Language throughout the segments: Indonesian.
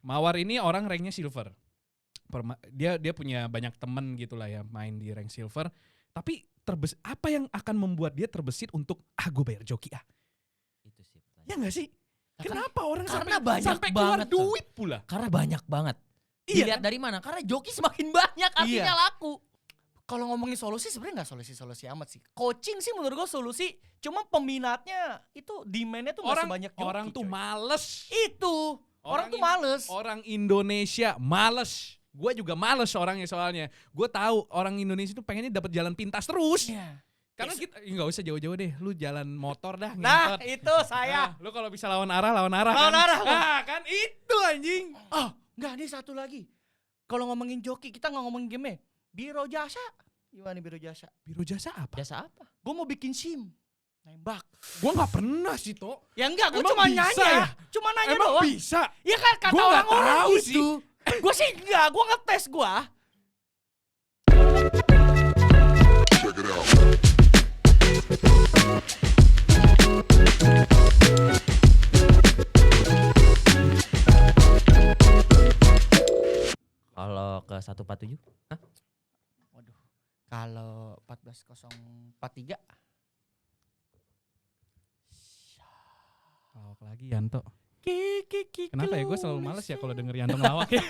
Mawar ini orang ranknya silver. Dia punya banyak temen gitu lah ya main di rank silver. Tapi apa yang akan membuat dia terbesit untuk gue bayar joki Itu sih pertanyaan. Ya nggak sih? Kenapa orang karena sampai banyak keluar banget, duit pula? Karena banyak banget. Iya. Dilihat dari mana? Karena joki semakin banyak artinya laku. Kalau ngomongin solusi sebenarnya nggak solusi amat sih. Coaching sih menurut gue solusi. Cuma peminatnya itu demandnya tuh nggak sebanyak joki. Orang tuh males. Itu. Orang tuh males. Orang Indonesia males. Gue juga males orangnya soalnya. Gue tahu orang Indonesia tuh pengennya dapat jalan pintas terus. Iya. Karena kita nggak usah jauh-jauh deh. Lu jalan motor dah. Nah ngentot. itu saya. Lu kalau bisa lawan arah. Lawan arah, kan itu anjing. Oh enggak, ini satu lagi. Kalau ngomongin joki kita nggak ngomongin game. Biro jasa. Gimana nih biro jasa? Biro jasa apa? Jasa apa? Gue mau bikin SIM. Nembak. Gue nggak pernah sih Tok. Ya enggak, gue Emang cuma bisa nanya. ya? Cuma nanya Emang doang. bisa? Ya kan kata Gua nggak orang-orang tahu gitu. sih. Gue sih enggak, gue ngetes gue. Check it out. Kalau ke 147? Hah? Waduh. Kalau 14043 Lawak lagi Yanto. Kenapa ya gue selalu males ya kalau denger Yanto ngelawak ya.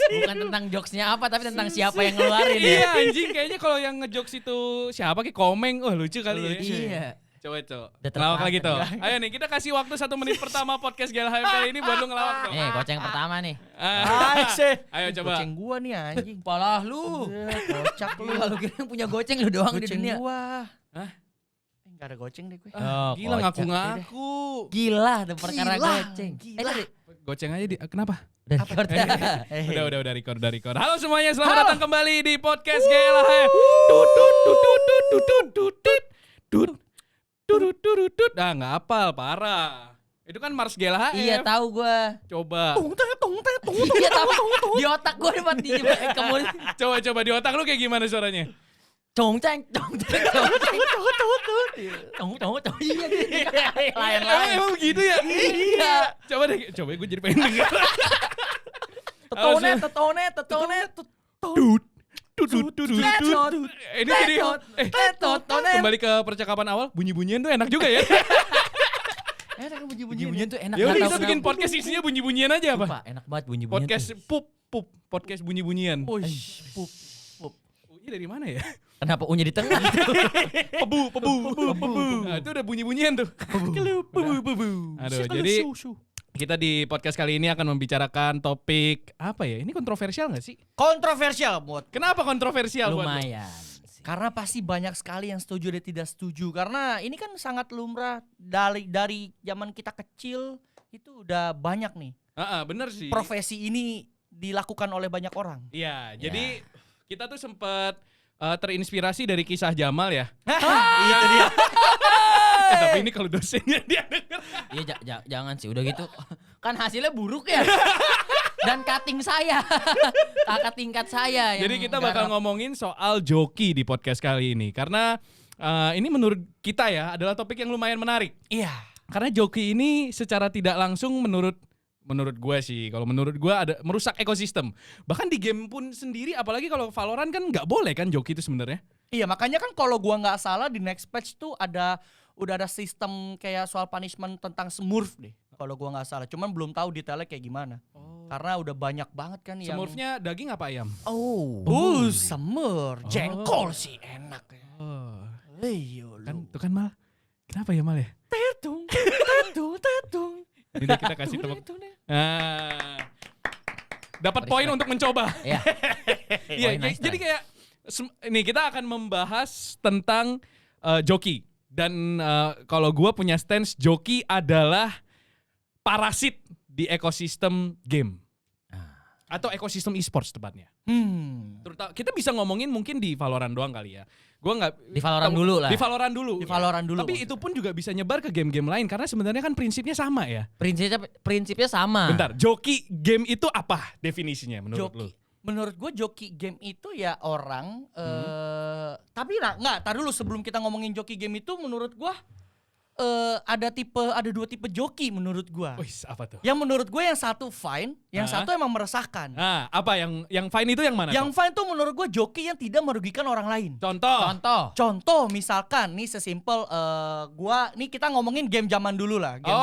Bukan tentang jokesnya apa, tapi tentang siapa yang ngeluarin ya. Iya anjing, kayaknya kalau yang ngejokes itu siapa ki Komeng. Lucu kali ya. Iya. Coba Udah ngelawak lagi terpakai. Toh. Ayo nih kita kasih waktu 1 menit pertama podcast GLHM kali ini buat lu ngelawak Toh. Nih, goceng pertama nih. Ayo coba. Goceng gua nih anjing. Palah lu. Kocak lu. Lu kira yang punya goceng lu doang di Goceng dunia. gua. Hah? Enggak ada goceng deh gue. Oh, Gila kocak. ngaku-ngaku. Gila tuh perkara Gila, goceng. gila. Tadi Goceng aja kenapa? udah record. Udah record. Halo semuanya, selamat datang kembali di podcast GLHM. Tut. Nggak hafal, parah. Itu kan Mars GLHM. Iya tahu gua. Coba. Iya tapi di otak gua nih mati kemudian Coba di otak lu kayak gimana suaranya? congceng. Iya gitu. Lain-lain. Emang begitu ya? Iya. Coba gue jadi pengen denger. Tetone. Tut. Ini jadi kembali ke percakapan awal, bunyi-bunyian tuh enak juga ya. Enak bunyi-bunyian tuh enak. Ya udah Nggak kita tahu bikin kenapa. podcast isinya bunyi-bunyian aja apa? Sumpah, enak banget bunyi-bunyian. Podcast pup, podcast bunyi-bunyian. Pup. Ini dari mana ya? Kenapa unya di tengah? Pebu. Nah, itu udah bunyi-bunyian tuh. Aduh, jadi kita di podcast kali ini akan membicarakan topik apa ya? Ini kontroversial nggak sih? Kontroversial buat. Kenapa kontroversial buat lo? Lumayan. Karena pasti banyak sekali yang setuju dan tidak setuju. Karena ini kan sangat lumrah dari zaman kita kecil itu udah banyak nih. Bener sih. Profesi ini dilakukan oleh banyak orang. Iya, jadi kita tuh sempat terinspirasi dari kisah Jamal ya. Itu dia. Tapi ini kalau dosennya dia denger. Iya jangan sih udah gitu. Kan hasilnya buruk ya. Dan cutting saya. Kakak tingkat saya yang Jadi kita bakal garap. ngomongin soal joki di podcast kali ini. Karena ini menurut kita ya adalah topik yang lumayan menarik. Iya. Karena joki ini secara tidak langsung menurut gue sih, kalau menurut gue ada merusak ekosistem. Bahkan di game pun sendiri, apalagi kalau Valorant kan nggak boleh kan joki itu sebenarnya. Iya, makanya kan kalau gua nggak salah di next patch tuh udah ada sistem kayak soal punishment tentang Smurf deh. Kalau gua nggak salah, cuman belum tahu detailnya kayak gimana. Karena udah banyak banget kan yang Smurfnya daging apa ayam? semur, jengkol sih enak ya. Iya, Kan tuh kan Mal. Kenapa ya Mal ya? tetung. Ini kita kasih tepuk. Dapat poin untuk mencoba. Iya. Iya, Nice jadi try. kayak ini kita akan membahas tentang joki. Dan kalau gue punya stance, joki adalah parasit di ekosistem game. Atau ekosistem e-sports tepatnya. Terutama kita bisa ngomongin mungkin di Valorant doang kali ya. Gua nggak Di Valorant dulu lah. Di Valorant dulu. Di Valorant dulu. Tapi itu pun juga bisa nyebar ke game-game lain karena sebenarnya kan prinsipnya sama ya. Prinsipnya sama. Bentar, joki game itu apa definisinya menurut lu? Menurut gue joki game itu ya orang tapi tar dulu sebelum kita ngomongin joki game itu menurut gue ada dua tipe joki menurut gua. Wih, apa tuh? Yang menurut gue yang satu fine, yang satu emang meresahkan. Nah, apa yang fine itu yang mana? Yang fine tuh menurut gue joki yang tidak merugikan orang lain. Contoh. Contoh misalkan nih sesimpel gua nih kita ngomongin game zaman dulu lah. Game,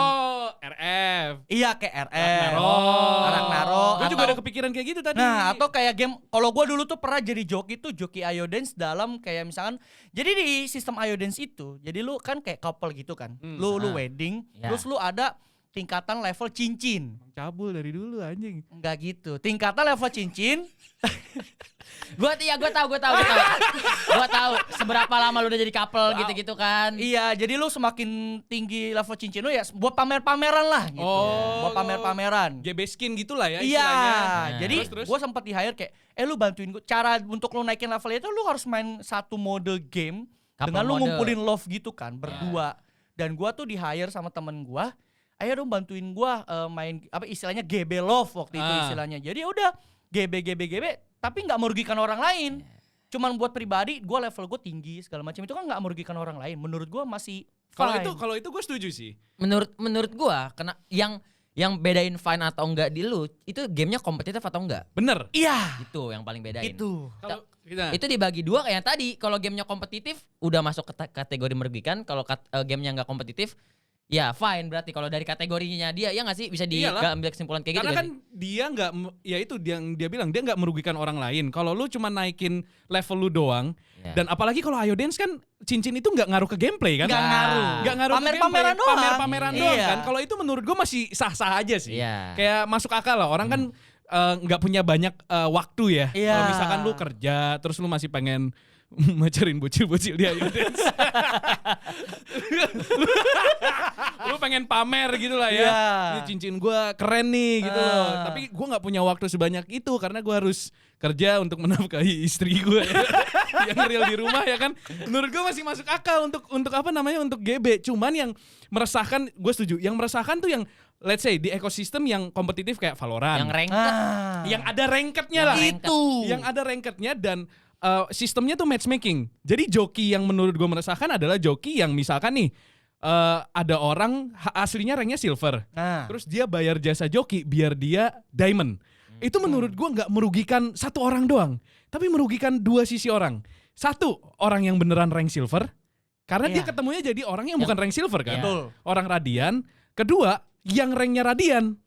RF. iya kayak RF. Ragnarok. Gue juga atau- ada kepikiran kayak gitu tadi. Nah, atau kayak game kalau gua dulu tuh pernah jadi joki tuh joki Ayo Dance dalam kayak misalkan jadi di sistem Ayo Dance itu, jadi lu kan kayak couple gitu kan. Lu wedding, Ya. terus lu ada tingkatan level cincin. cabul dari dulu anjing. Enggak gitu. Tingkatan level cincin. Gua tahu seberapa lama lu udah jadi couple gitu-gitu kan. Iya, jadi lu semakin tinggi level cincin lu ya buat pamer-pameran lah gitu. Oh. Buat pamer-pameran. GB skin gitulah ya Iya, istilahnya. jadi Terus? gue sempat di hire kayak, lu bantuin gue. Cara untuk lu naikin levelnya itu lu harus main satu mode game Couple dengan lu mode. ngumpulin love gitu kan, berdua. Dan gue tuh di hire sama temen gue, ayo dong bantuin gue main apa istilahnya GB love waktu itu istilahnya. Jadi udah GB, tapi nggak merugikan orang lain. Cuman buat pribadi, gue level gue tinggi segala macam itu kan nggak merugikan orang lain. Menurut gue masih fine. Kalau itu gue setuju sih. Menurut gua kena yang bedain fine atau enggak di lu itu gamenya kompetitif atau enggak. Bener. Iya, Itu yang paling bedain. itu. Kalau kita Itu dibagi dua kayak yang tadi. Kalau gamenya kompetitif udah masuk ke kategori merugikan. Kalau gamenya nggak kompetitif ya fine berarti. Kalau dari kategorinya dia ya nggak sih bisa Iyalah. diambil kesimpulan kayak gitu karena kan? kan dia nggak, ya itu yang dia bilang dia nggak merugikan orang lain. Kalau lu cuma naikin level lu doang, Ya. dan apalagi kalau Ayo Dance kan cincin itu nggak ngaruh ke gameplay kan? Nggak ngaruh. Nggak ngaruh ke Pamer-pameran gameplay. doang. Pamer-pameran doang Iya. kan. Kalau itu menurut gue masih sah-sah aja sih. Iya. Kayak masuk akal lah. Orang kan nggak punya banyak waktu ya. Iya. Kalau misalkan lu kerja, terus lu masih pengen macarin bocil-bocil di Ayo Dance. Lu pengen pamer gitu lah ya. Iya. Ini cincin gue keren nih gitu loh. Ah. Tapi gue nggak punya waktu sebanyak itu karena gue harus kerja untuk menafkahi istri gue ya. Yang real di rumah ya kan. Menurut gue masih masuk akal untuk apa namanya untuk GB. Cuman yang meresahkan, gue setuju. Yang meresahkan tuh yang let's say di ekosistem yang kompetitif kayak Valorant. Yang rank Yang ada ranked-nya Yang lah. ranked. Itu. Yang ada ranked-nya dan sistemnya tuh matchmaking. Jadi joki yang menurut gue meresahkan adalah joki yang misalkan nih ada orang aslinya ranknya silver. Nah. Terus dia bayar jasa joki biar dia diamond. Itu menurut gue nggak merugikan satu orang doang, tapi merugikan dua sisi orang. Satu, orang yang beneran rank silver, karena dia Iya. ketemunya jadi orang yang bukan rank silver kan, Betul. orang radian. Kedua, yang ranknya radian,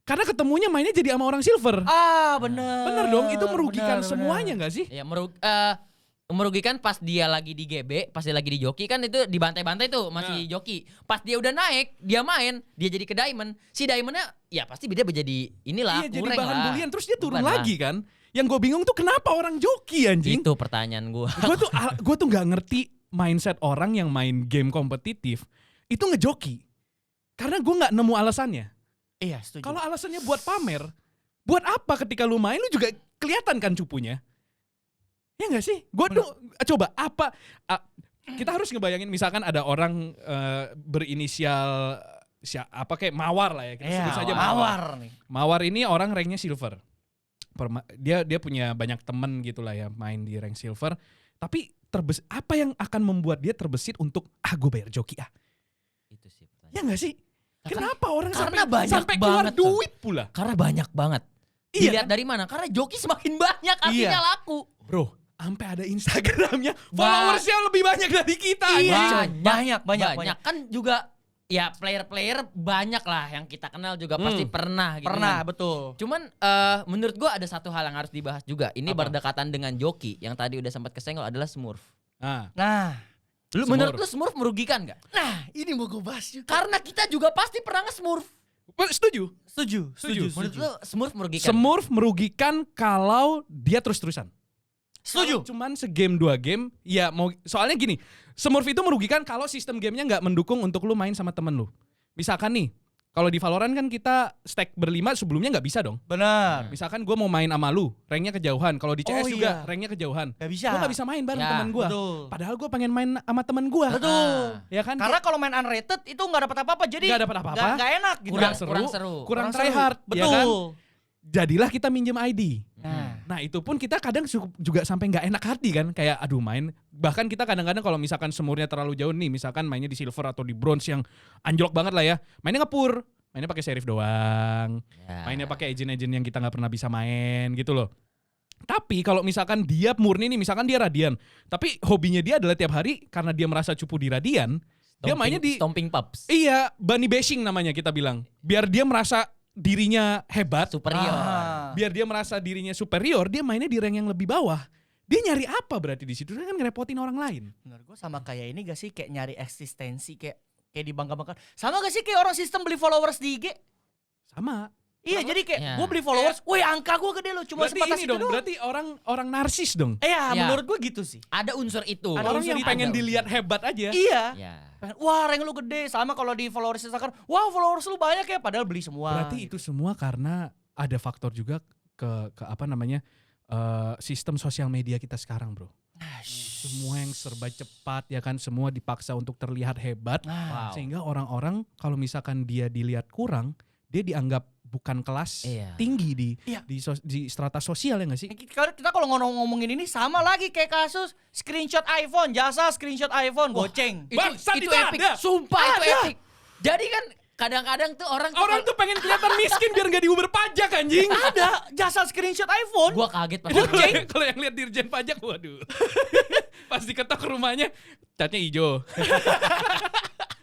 karena ketemunya mainnya jadi sama orang silver. Bener. Bener dong, itu merugikan Bener, semuanya bener. nggak sih? ya merugikan pas dia lagi di GB, pas dia lagi di joki kan itu dibantai-bantai tuh masih joki. Pas dia udah naik, dia main, dia jadi ke diamond. Si diamondnya ya pasti dia jadi inilah Iya, jadi kurang bahan lah. bulian. Terus dia turun Beban lah. lagi kan. Yang gue bingung tuh kenapa orang joki anjing. Itu pertanyaan gua. Gue tuh nggak ngerti mindset orang yang main game kompetitif itu ngejoki. Karena gue nggak nemu alasannya. Iya, setuju. Kalau alasannya buat pamer, buat apa ketika lu main lu juga kelihatan kan cupunya? Ya nggak sih? Gue tuh coba apa? Kita harus ngebayangin misalkan ada orang berinisial apa kayak Mawar lah ya. Kita sebut saja mawar nih. Mawar ini orang ranknya silver. Dia punya banyak temen gitu lah ya main di rank silver. Tapi apa yang akan membuat dia terbesit untuk gue bayar joki Itu sih pertanyaan. Ya nggak sih? Kenapa orang karena sampai banyak sampai keluar banget, duit pula? Karena banyak banget. Iya Dilihat dari mana? Karena joki semakin banyak artinya Iya. laku. Bro, sampai ada Instagramnya followersnya lebih banyak dari kita. Iya, anjing. banyak. Kan juga ya player-player banyak lah yang kita kenal juga pasti pernah gitu. Pernah, kan. betul. Cuman menurut gua ada satu hal yang harus dibahas juga. Ini Apa? berdekatan dengan joki yang tadi udah sempat kesenggol adalah Smurf. Nah, Menurut lu Smurf merugikan gak? ini mau gue bahas juga. Karena kita juga pasti pernah nge-Smurf. Setuju. Setuju. Menurut lu Smurf merugikan? Smurf merugikan kalau dia terus-terusan. Setuju. Kalau cuman segame 2 game, ya mau soalnya gini, Smurf itu merugikan kalau sistem gamenya nggak mendukung untuk lu main sama temen lu. Misalkan nih, kalau di Valorant kan kita stack berlima sebelumnya nggak bisa dong. Benar. Misalkan gue mau main sama lu, ranknya kejauhan. Kalau di CS Oh, juga iya. ranknya kejauhan. Gak bisa. Gue nggak bisa main bareng Ya, temen gue. betul. Padahal gue pengen main sama temen gue. Betul. Ya kan? Karena kalau main unrated itu nggak dapat apa-apa, jadi Nggak dapat apa-apa. nggak enak gitu. Kurang seru, kurang seru. kurang Kurang try seru. hard. Betul. Ya kan? Jadilah kita minjem ID. Nah, Nah itu pun kita kadang juga sampai nggak enak hati kan, kayak aduh main. Bahkan kita kadang-kadang kalau misalkan semurnya terlalu jauh nih, misalkan mainnya di silver atau di bronze yang anjlok banget lah ya, mainnya ngepur, mainnya pakai serif doang, Ya. mainnya pakai agent-agent yang kita nggak pernah bisa main gitu loh. Tapi kalau misalkan dia murni nih, misalkan dia Radian, tapi hobinya dia adalah tiap hari karena dia merasa cupu di Radian, dia mainnya di Stomping Pups. iya bunny bashing namanya kita bilang, biar dia merasa dirinya hebat, Superior. biar dia merasa dirinya superior, dia mainnya di rank yang lebih bawah. Dia nyari apa berarti di situ? Dia kan ngerepotin orang lain. Menurut gue sama kayak ini gak sih, kayak nyari eksistensi, kayak dibangga-banggakan. Sama gak sih kayak orang sistem beli followers di IG? Sama. Iya, jadi kayak Ya. gue beli followers, woi angka gue gede loh, cuma Berarti sebatas ini itu dong, doang. berarti orang narsis dong. Iya, Ya. menurut gue gitu sih. Ada unsur itu. Ada Orang unsur yang itu. pengen Ada dilihat unsur. hebat aja. Iya. Ya. Wah, rank lu gede. Sama kalau di followers Instagram, wah followers lu banyak ya, padahal beli semua. Berarti itu semua karena ada faktor juga ke apa namanya sistem sosial media kita sekarang, bro. Semua yang serba cepat ya kan, semua dipaksa untuk terlihat hebat, Wow. sehingga orang-orang kalau misalkan dia dilihat kurang, dia dianggap bukan kelas Iya. tinggi Iya. di strata sosial ya nggak sih? Kita kalau ngomongin ini sama lagi kayak kasus screenshot iPhone, jasa screenshot iPhone, goceng. Bangsat, itu epic. ada. Sumpah itu Ada. epic. Jadi kan kadang-kadang tuh orang Orang tuh pengen kelihatan miskin biar nggak diuber pajak anjing. Ada jasa screenshot iPhone. gua kaget pas Itu goceng. kalau yang lihat dirjen pajak, waduh. Pas diketok ke rumahnya, catnya hijau.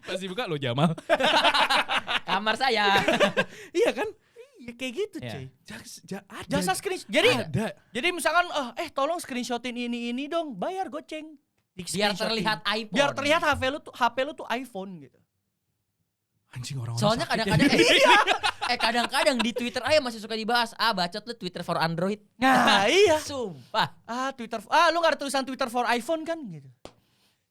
Pas dibuka lo Jamal. Kamar saya. Iya kan? Iya kayak gitu, Iya. cuy. Ada. Jasa screenshot. Jadi ada. misalkan tolong screenshotin ini dong, bayar goceng. Biar terlihat iPhone. Biar terlihat HP lu tuh iPhone gitu. Anjing orang-orang. Soalnya sakit ya. kadang-kadang kadang-kadang di Twitter aja masih suka dibahas. Bacot lu Twitter for Android. Nah, iya. Sumpah. Lu gak ada tulisan Twitter for iPhone kan gitu.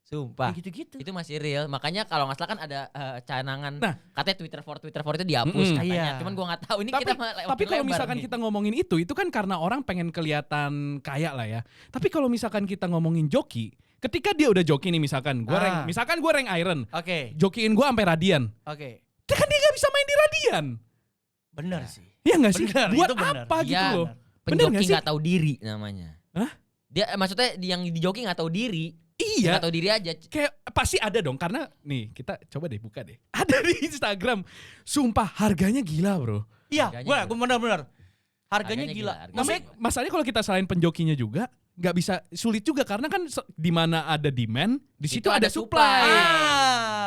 Sumpah. Kayak gitu-gitu. Itu masih real. Makanya kalau nggak salah kan ada canangan Nah. katanya Twitter for itu dihapus katanya. Iya. Cuman gua nggak tahu ini Tapi, kita tapi kalau misalkan kita ngomongin itu kan karena orang pengen kelihatan kaya lah ya. Tapi kalau misalkan kita ngomongin joki, ketika dia udah joki nih misalkan, misalkan gue rank Iron, Oke. jokiin gue sampai Radian, Oke. kan dia nggak bisa main di Radian. Bener sih. Iya nggak sih? Bener, Buat itu bener. apa gitu Iya. loh? Bener nggak penjoki sih? nggak tahu diri namanya. Hah? Dia maksudnya yang di joki nggak tahu diri. Iya. Nggak tahu diri aja. Kayak pasti ada dong, karena nih kita coba deh buka deh. Ada di Instagram. Sumpah harganya gila bro. Iya, Harganya gue bener-bener. Harganya Harganya gila. gila, Maksudnya Masalahnya kalau kita salahin penjokinya juga nggak bisa, sulit juga karena kan di mana ada demand di situ Itu ada ada supply.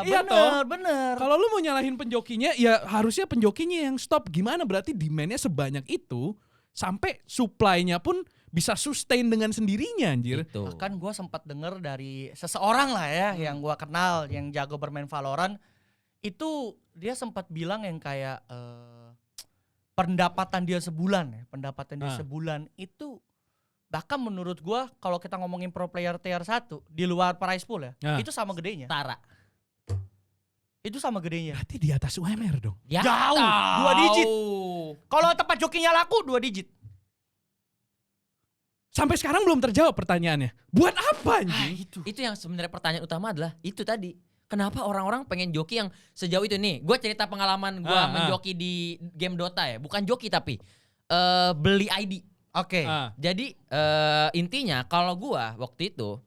Iya toh. bener. Kalau lu mau nyalahin penjokinya, ya harusnya penjokinya yang stop. Gimana berarti demandnya sebanyak itu sampai supply-nya pun bisa sustain dengan sendirinya anjir. Gitu. Bahkan gue sempat denger dari seseorang lah ya yang gue kenal yang jago bermain Valorant, itu dia sempat bilang yang kayak pendapatan dia sebulan itu bahkan menurut gue kalau kita ngomongin pro player tier 1 di luar prize pool ya, Ah. itu sama gedenya. Tara. Itu sama gedenya. Berarti di atas UMR dong. Ya, Jauh, tahu. 2 digit. Kalau tempat jokinya laku 2 digit. Sampai sekarang belum terjawab pertanyaannya. Buat apa anjing? Itu yang sebenarnya pertanyaan utama adalah itu tadi. Kenapa orang-orang pengen joki yang sejauh itu nih? Gue cerita pengalaman gue menjoki di game Dota ya. Bukan joki tapi beli ID. Oke. Jadi intinya kalau gue waktu itu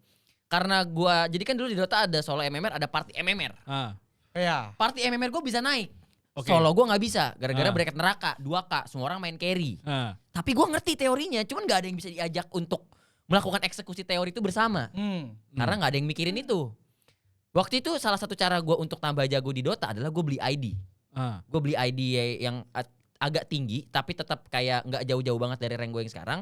karena gue jadi kan dulu di Dota ada solo MMR, ada party MMR. Iya. Party MMR gue bisa naik. Oke. Solo gue nggak bisa gara-gara Ah. bracket neraka 2K, semua orang main carry. Ah. Tapi gue ngerti teorinya, cuman nggak ada yang bisa diajak untuk melakukan eksekusi teori itu bersama. Karena nggak ada yang mikirin itu. Waktu itu salah satu cara gue untuk tambah jago di Dota adalah gue beli ID. Gue beli ID yang agak tinggi tapi tetap kayak nggak jauh-jauh banget dari rank gue yang sekarang.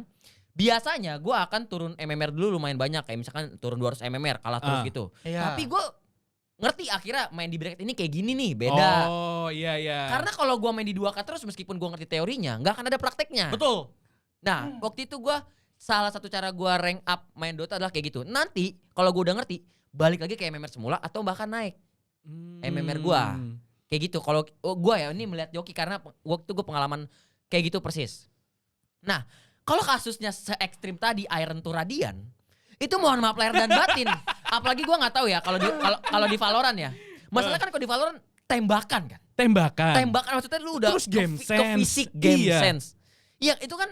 Biasanya gue akan turun MMR dulu lumayan banyak, kayak misalkan turun 200 MMR kalah terus gitu. Iya. Tapi gue ngerti akhirnya main di bracket ini kayak gini nih, beda. Oh iya iya. Karena kalau gue main di 2K terus meskipun gue ngerti teorinya nggak akan ada prakteknya. Betul. Nah waktu itu gue salah satu cara gue rank up main Dota adalah kayak gitu. Nanti kalau gue udah ngerti balik lagi ke MMR semula atau bahkan naik MMR gue. Kayak gitu. Kalau gue ya ini melihat joki karena waktu gue pengalaman kayak gitu persis. Nah kalau kasusnya se-ekstrim tadi Iron to Radian, itu mohon maaf lahir dan batin. Apalagi gue nggak tahu ya kalau di Valorant ya. Masalah kan kalau di Valorant tembakan kan. Tembakan. Tembakan maksudnya lu udah Terus game ke sense. fisik game Iya. sense. Iya itu kan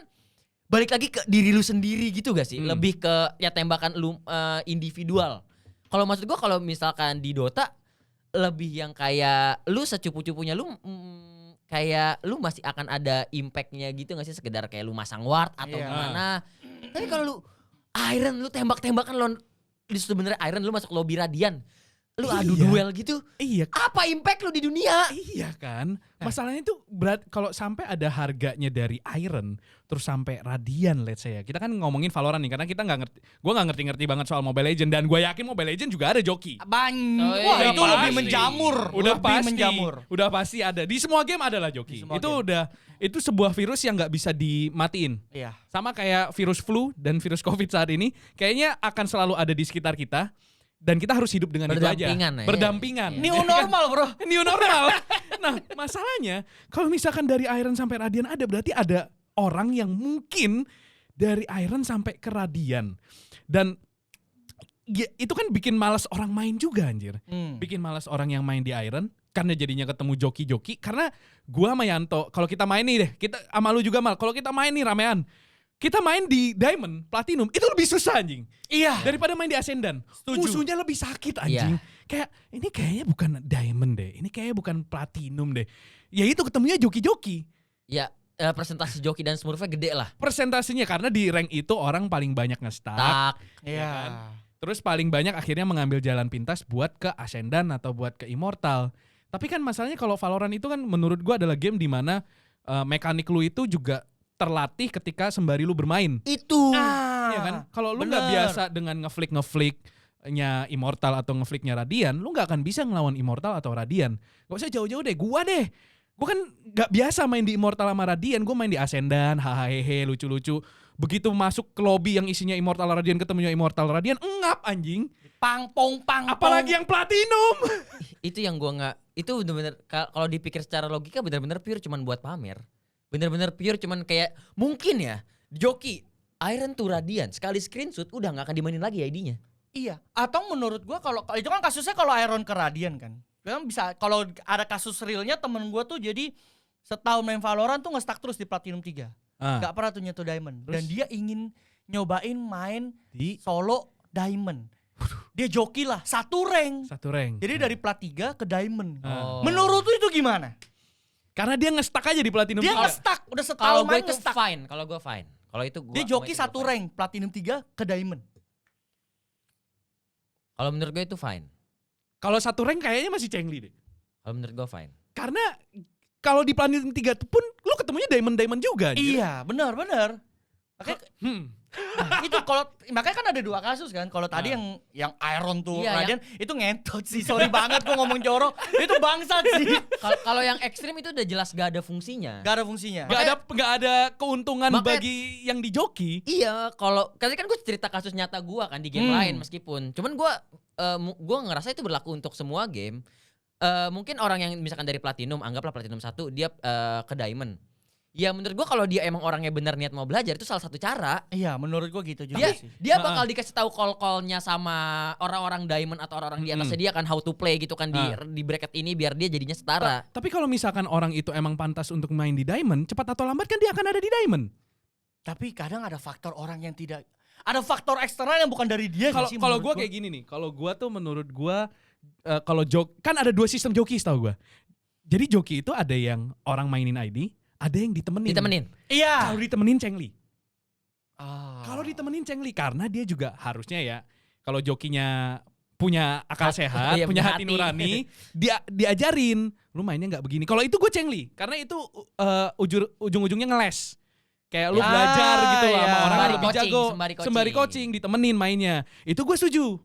balik lagi ke diri lu sendiri gitu gak sih? Hmm. Lebih ke ya tembakan lu individual. Kalau maksud gua kalau misalkan di Dota lebih yang kayak lu secupu-cupunya lu kayak lu masih akan ada impactnya gitu gak sih, sekedar kayak lu masang ward atau Iya. gimana. Tapi kalau lu Iron lu tembak-tembakan lawan sebenarnya Iron lu masuk lobby Radian. Lu adu Iya. duel gitu. Iya, Apa impact lu di dunia? iya kan. Masalahnya itu berat kalau sampai ada harganya dari Iron terus sampai Radian, let's say ya. Kita kan ngomongin Valorant nih karena kita nggak ngerti. Gua nggak ngerti-ngerti banget soal Mobile Legends dan gue yakin Mobile Legends juga ada joki. Wah, iya, itu lebih pasti. menjamur. Udah lebih pasti, menjamur. udah pasti ada. Di semua game ada lah joki. Di semua Itu game. udah itu sebuah virus yang nggak bisa dimatiin. Iya. Sama kayak virus flu dan virus COVID saat ini, kayaknya akan selalu ada di sekitar kita dan kita harus hidup dengan itu aja. Berdampingan ya. Berdampingan. New normal, Bro. New normal. Nah, masalahnya kalau misalkan dari Iron sampai Radian ada, berarti ada orang yang mungkin dari Iron sampai ke Radian. Dan ya, itu kan bikin malas orang main juga anjir. Bikin malas orang yang main di Iron karena jadinya ketemu joki-joki. Karena gua sama Yanto, kalau kita main nih deh, kita sama lu juga Mal, kalau kita main nih ramean, kita main di Diamond, Platinum, itu lebih susah anjing. Iya. Daripada main di Ascendant. Setuju. Musuhnya lebih sakit anjing. Kayak ini kayaknya bukan Diamond deh. Ini kayaknya bukan Platinum deh. Ya itu ketemunya joki-joki. Ya presentasi joki dan smurfnya gede lah. Persentasenya karena di rank itu orang paling banyak nge-stack. Tak. Iya. kan? Terus paling banyak akhirnya mengambil jalan pintas buat ke Ascendant atau buat ke Immortal. Tapi kan masalahnya kalau Valorant itu kan menurut gua adalah game di mana mekanik lu itu juga terlatih ketika sembari lu bermain. Itu. Iya kan? Kalau lu nggak bener. biasa dengan ngeflick-ngeflicknya Immortal atau ngeflicknya Radian, lu nggak akan bisa ngelawan Immortal atau Radian. Gak usah jauh-jauh deh, gua deh. Gua kan nggak biasa main di Immortal sama Radian, gua main di Ascendant, hahaha lucu-lucu. Begitu masuk ke lobby yang isinya Immortal Radian ketemunya Immortal Radian, engap anjing. Pang-pong. Apalagi yang Platinum. Itu yang gua nggak. Itu bener-bener kalau dipikir secara logika bener-bener pure cuman buat pamer. Bener-bener pure cuman kayak mungkin ya joki Iron to Radian sekali screenshot udah nggak akan dimainin lagi ID-nya. Iya. Atau menurut gua kalau itu kan kasusnya kalau Iron ke Radian kan. Kan bisa kalau ada kasus realnya temen gua tuh jadi setahun main Valorant tuh nge-stuck terus di Platinum 3. Gak pernah tuh nyentuh Diamond. Dan dia ingin nyobain main Di solo Diamond. Dia joki lah satu rank. satu rank. Jadi dari plat 3 ke Diamond. Oh. Menurut lu itu gimana? Karena dia nge-stuck aja di Platinum Dia 3. nge-stuck udah Kalau setahun gue main itu nge-stuck. fine. Kalau gue fine. Kalau itu gua Dia joki itu satu fine. rank Platinum 3 ke Diamond. Kalau menurut gue itu fine. Kalau satu rank kayaknya masih cengli deh. Kalau menurut gue fine. Karena kalau di Platinum 3 pun lu ketemunya Diamond juga anjir. Iya, benar. Makanya, itu kalau makanya kan ada dua kasus kan. Kalau tadi yang Iron tuh Iya, Radian itu ngentot sih. Sorry banget gua ngomong jorok. Itu bangsat sih. Kalau yang ekstrim itu udah jelas gak ada fungsinya. Gak ada fungsinya. Gak ada keuntungan Makanya- bagi yang di joki. Iya, kalau tadi kan gue cerita kasus nyata gue kan di game lain meskipun. Cuman gue ngerasa itu berlaku untuk semua game. Mungkin orang yang misalkan dari Platinum, anggaplah Platinum 1 dia ke Diamond. Ya menurut gue kalau dia emang orangnya benar niat mau belajar itu salah satu cara. Iya, menurut gua gitu juga Dia sih. dia bakal dikasih tahu call-callnya sama orang-orang Diamond atau orang-orang di atasnya dia kan how to play gitu kan di bracket ini biar dia jadinya setara. Tapi kalau misalkan orang itu emang pantas untuk main di Diamond, cepat atau lambat kan dia akan ada di Diamond. Tapi kadang ada faktor orang yang tidak ada faktor eksternal yang bukan dari dia Kalau sih. kalau menurut gue kayak gini nih, kalau gue tuh menurut gue kalau kan ada dua sistem joki setahu gue. Jadi joki itu ada yang orang mainin ID, ada yang ditemenin. Ditemenin. Iya. Kalau ditemenin cengli. Ah. Kalau ditemenin cengli karena dia juga harusnya ya kalau jokinya punya akal sehat, iya, punya punya hati hati. nurani, diajarin, lu mainnya nggak begini. Kalau itu gue cengli karena itu ujung-ujungnya ngeles. Kayak lu Ya, belajar gitu lah sama ya. orang yang Sembari lebih coaching, jago, sembari coaching, ditemenin mainnya. Itu gue setuju.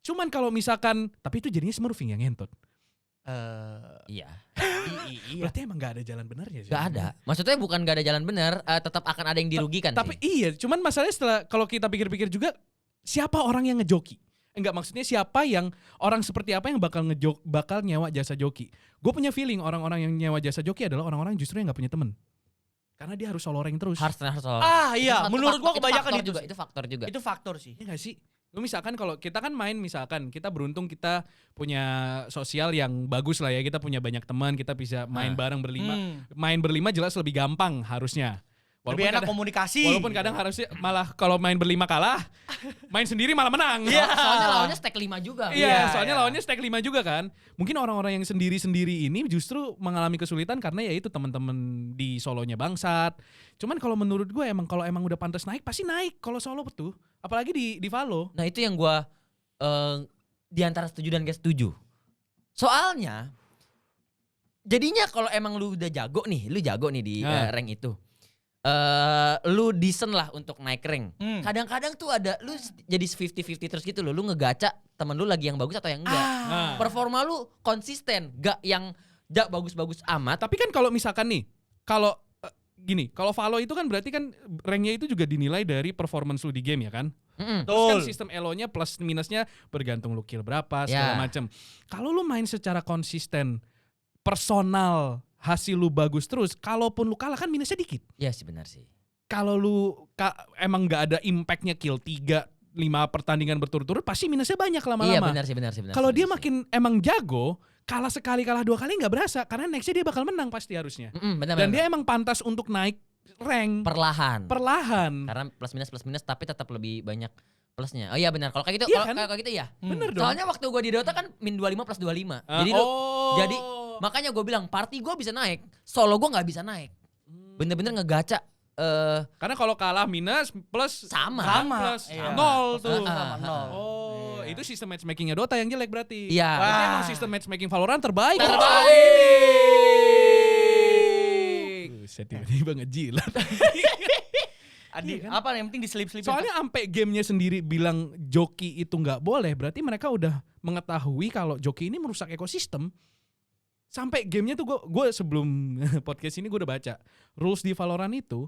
Cuman kalau misalkan, tapi itu jadinya smurfing yang ngentot. Iya. Iya. Berarti emang gak ada jalan benarnya sih. Gak ada. Maksudnya bukan gak ada jalan benar, tetap akan ada yang dirugikan Tapi sih. iya, cuman masalahnya setelah kalau kita pikir-pikir juga siapa orang yang ngejoki? Enggak, maksudnya siapa yang orang seperti apa yang bakal nyewa jasa joki? Gue punya feeling orang-orang yang nyewa jasa joki adalah orang-orang justru yang nggak punya temen. Karena dia harus solo rank terus. Harus. Ah iya, menurut gua kebanyakan itu juga. sih. Itu faktor juga. Itu faktor sih. Iya gak sih? Lu misalkan kalau kita kan main misalkan kita beruntung kita punya sosial yang bagus lah ya. Kita punya banyak teman, kita bisa main bareng berlima. Main berlima jelas lebih gampang harusnya. Lebih enak kadang- komunikasi. Walaupun kadang harusnya malah kalau main berlima kalah, main sendiri malah menang. Iya. Soalnya lawannya stack 5 juga. Iya, Iya, soalnya iya. lawannya stack 5 juga kan. Mungkin orang-orang yang sendiri-sendiri ini justru mengalami kesulitan karena ya itu teman-teman di solonya bangsat. Cuman kalau menurut gue emang kalau emang udah pantas naik pasti naik kalau solo tuh. Apalagi di Valo. Nah itu yang gue di antara setuju dan gak setuju. Soalnya jadinya kalau emang lu udah jago nih, lu jago nih di Nah. rank itu. Lu decent lah untuk naik rank. Kadang-kadang tuh ada lu jadi 50-50 terus gitu loh. Lu ngegaca temen lu lagi yang bagus atau yang enggak. Nah. Performa lu konsisten, gak yang gak bagus-bagus amat. Tapi kan kalau misalkan nih, kalau gini, kalau Valo itu kan berarti kan ranknya itu juga dinilai dari performance lu di game ya kan? Mm-mm. Terus kan Betul. sistem elo-nya plus minusnya bergantung lu kill berapa segala Ya. macem. Kalau lu main secara konsisten, personal, hasil lu bagus terus, kalaupun lu kalah kan minusnya dikit. Ya sih benar sih. Kalau lu emang nggak ada impactnya kill 3-5 pertandingan berturut-turut pasti minusnya banyak Iya lama-lama. benar sih benar sih. Kalau dia Setuju sih. makin emang jago, kalah sekali kalah 2 kali nggak berasa karena nextnya dia bakal menang pasti harusnya. Benar, Dan benar. dia emang pantas untuk naik rank perlahan. perlahan. Karena plus minus tapi tetap lebih banyak plusnya. Oh iya benar. Kalau kayak gitu Iya kalau kan? kalau gitu ya. Bener dong. Soalnya waktu gua di Dota kan min 25 plus 25. Ah, Jadi lu oh. jadi makanya gue bilang party gue bisa naik, solo gue nggak bisa naik. Bener-bener ngegaca. Karena kalau kalah minus plus Sama. plus Iya. 0 tuh. Sama nol. Oh, Iya. itu sistem matchmakingnya Dota yang jelek berarti. Iya. Berarti Wah. emang sistem matchmaking Valorant terbaik. Buset, tiba-tiba ngejilat. Adi, Iya kan? apa yang penting diselip-selipin. Soalnya sampai gamenya sendiri bilang joki itu nggak boleh, berarti mereka udah mengetahui kalau joki ini merusak ekosistem. Sampai gamenya tuh gue sebelum podcast ini gue udah baca rules di Valorant itu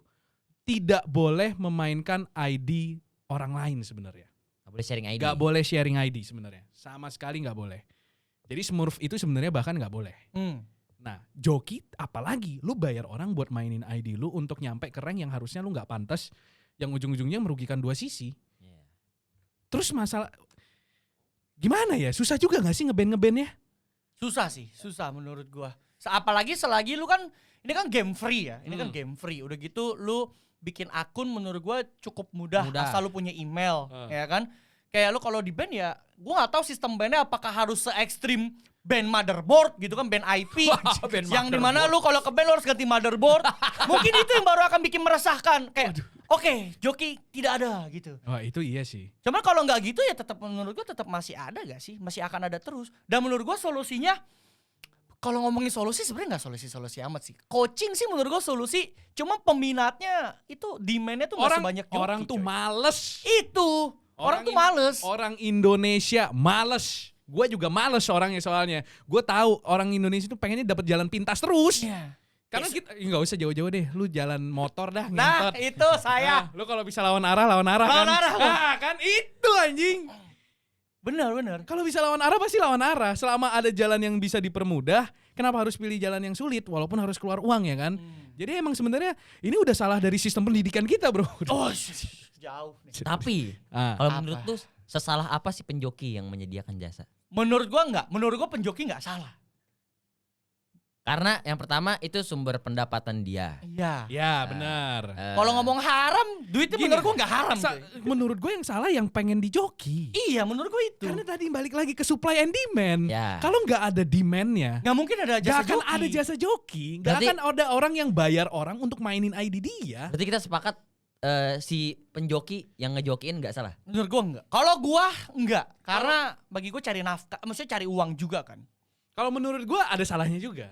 tidak boleh memainkan ID orang lain sebenarnya. Gak boleh sharing ID. Gak boleh sharing ID sebenarnya, sama sekali nggak boleh. Jadi Smurf itu sebenarnya bahkan nggak boleh. Nah, joki apalagi lu bayar orang buat mainin ID lu untuk nyampe ke rank yang harusnya lu nggak pantas, yang ujung-ujungnya merugikan dua sisi. Iya. Terus masalah gimana ya? Susah juga nggak sih ngeband-ngebandnya? Susah sih, susah menurut gua. Apalagi selagi lu kan ini kan game free ya. Ini kan Hmm. game free. Udah gitu lu bikin akun menurut gua cukup mudah, Mudah. asal lu punya email, Ah. ya kan? Kayak lu kalau di band ya, gua nggak tahu sistem bandnya apakah harus se ekstrim band motherboard gitu kan, band IP Band yang dimana lu kalau ke band lu harus ganti motherboard. Mungkin itu yang baru akan bikin meresahkan. Kayak oke, joki tidak ada gitu. Wah itu iya sih. Cuman kalau nggak gitu ya tetap menurut gua tetap masih ada gak sih? Masih akan ada terus. Dan menurut gua solusinya kalau ngomongin solusi sebenarnya nggak solusi amat sih. Coaching sih menurut gua solusi. Cuma peminatnya itu demandnya tuh nggak sebanyak joki. Orang tuh coy. males. Itu orang tuh males. Orang Indonesia males. Gue juga males orangnya soalnya. Gue tahu orang Indonesia tuh pengennya dapat jalan pintas terus. Iya. Karena kita nggak usah jauh-jauh deh. Lu jalan motor dah Nah ngentot. itu saya. Nah, lu kalau bisa lawan arah kan. Lawan arah, Bang. Nah, kan itu anjing. Bener. Kalau bisa lawan arah pasti lawan arah. Selama ada jalan yang bisa dipermudah, kenapa harus pilih jalan yang sulit walaupun harus keluar uang ya kan? Jadi emang sebenarnya ini udah salah dari sistem pendidikan kita, Bro. Oh jauh nih. Tapi Ah. kalau Apa? menurut lu sesalah apa sih penjoki yang menyediakan jasa? Menurut gua enggak. Menurut gua penjoki nggak salah. Karena yang pertama itu sumber pendapatan dia. Iya. Ya, benar. Kalau ngomong haram, duitnya Gini, menurut gua nggak haram. Sa- coy. menurut gue yang salah yang pengen dijoki. Iya menurut gua itu. Karena tadi balik lagi ke supply and demand. Ya. Kalau nggak ada demandnya, Nggak mungkin ada nggak jasa akan joki. ada jasa joki. Nggak Berarti- akan ada orang yang bayar orang untuk mainin ID dia. Berarti kita sepakat si penjoki yang ngejokiin nggak salah. Menurut gua enggak. Kalau gua enggak, karena bagi gua cari nafkah, maksudnya cari uang juga kan. Kalau menurut gue ada salahnya juga.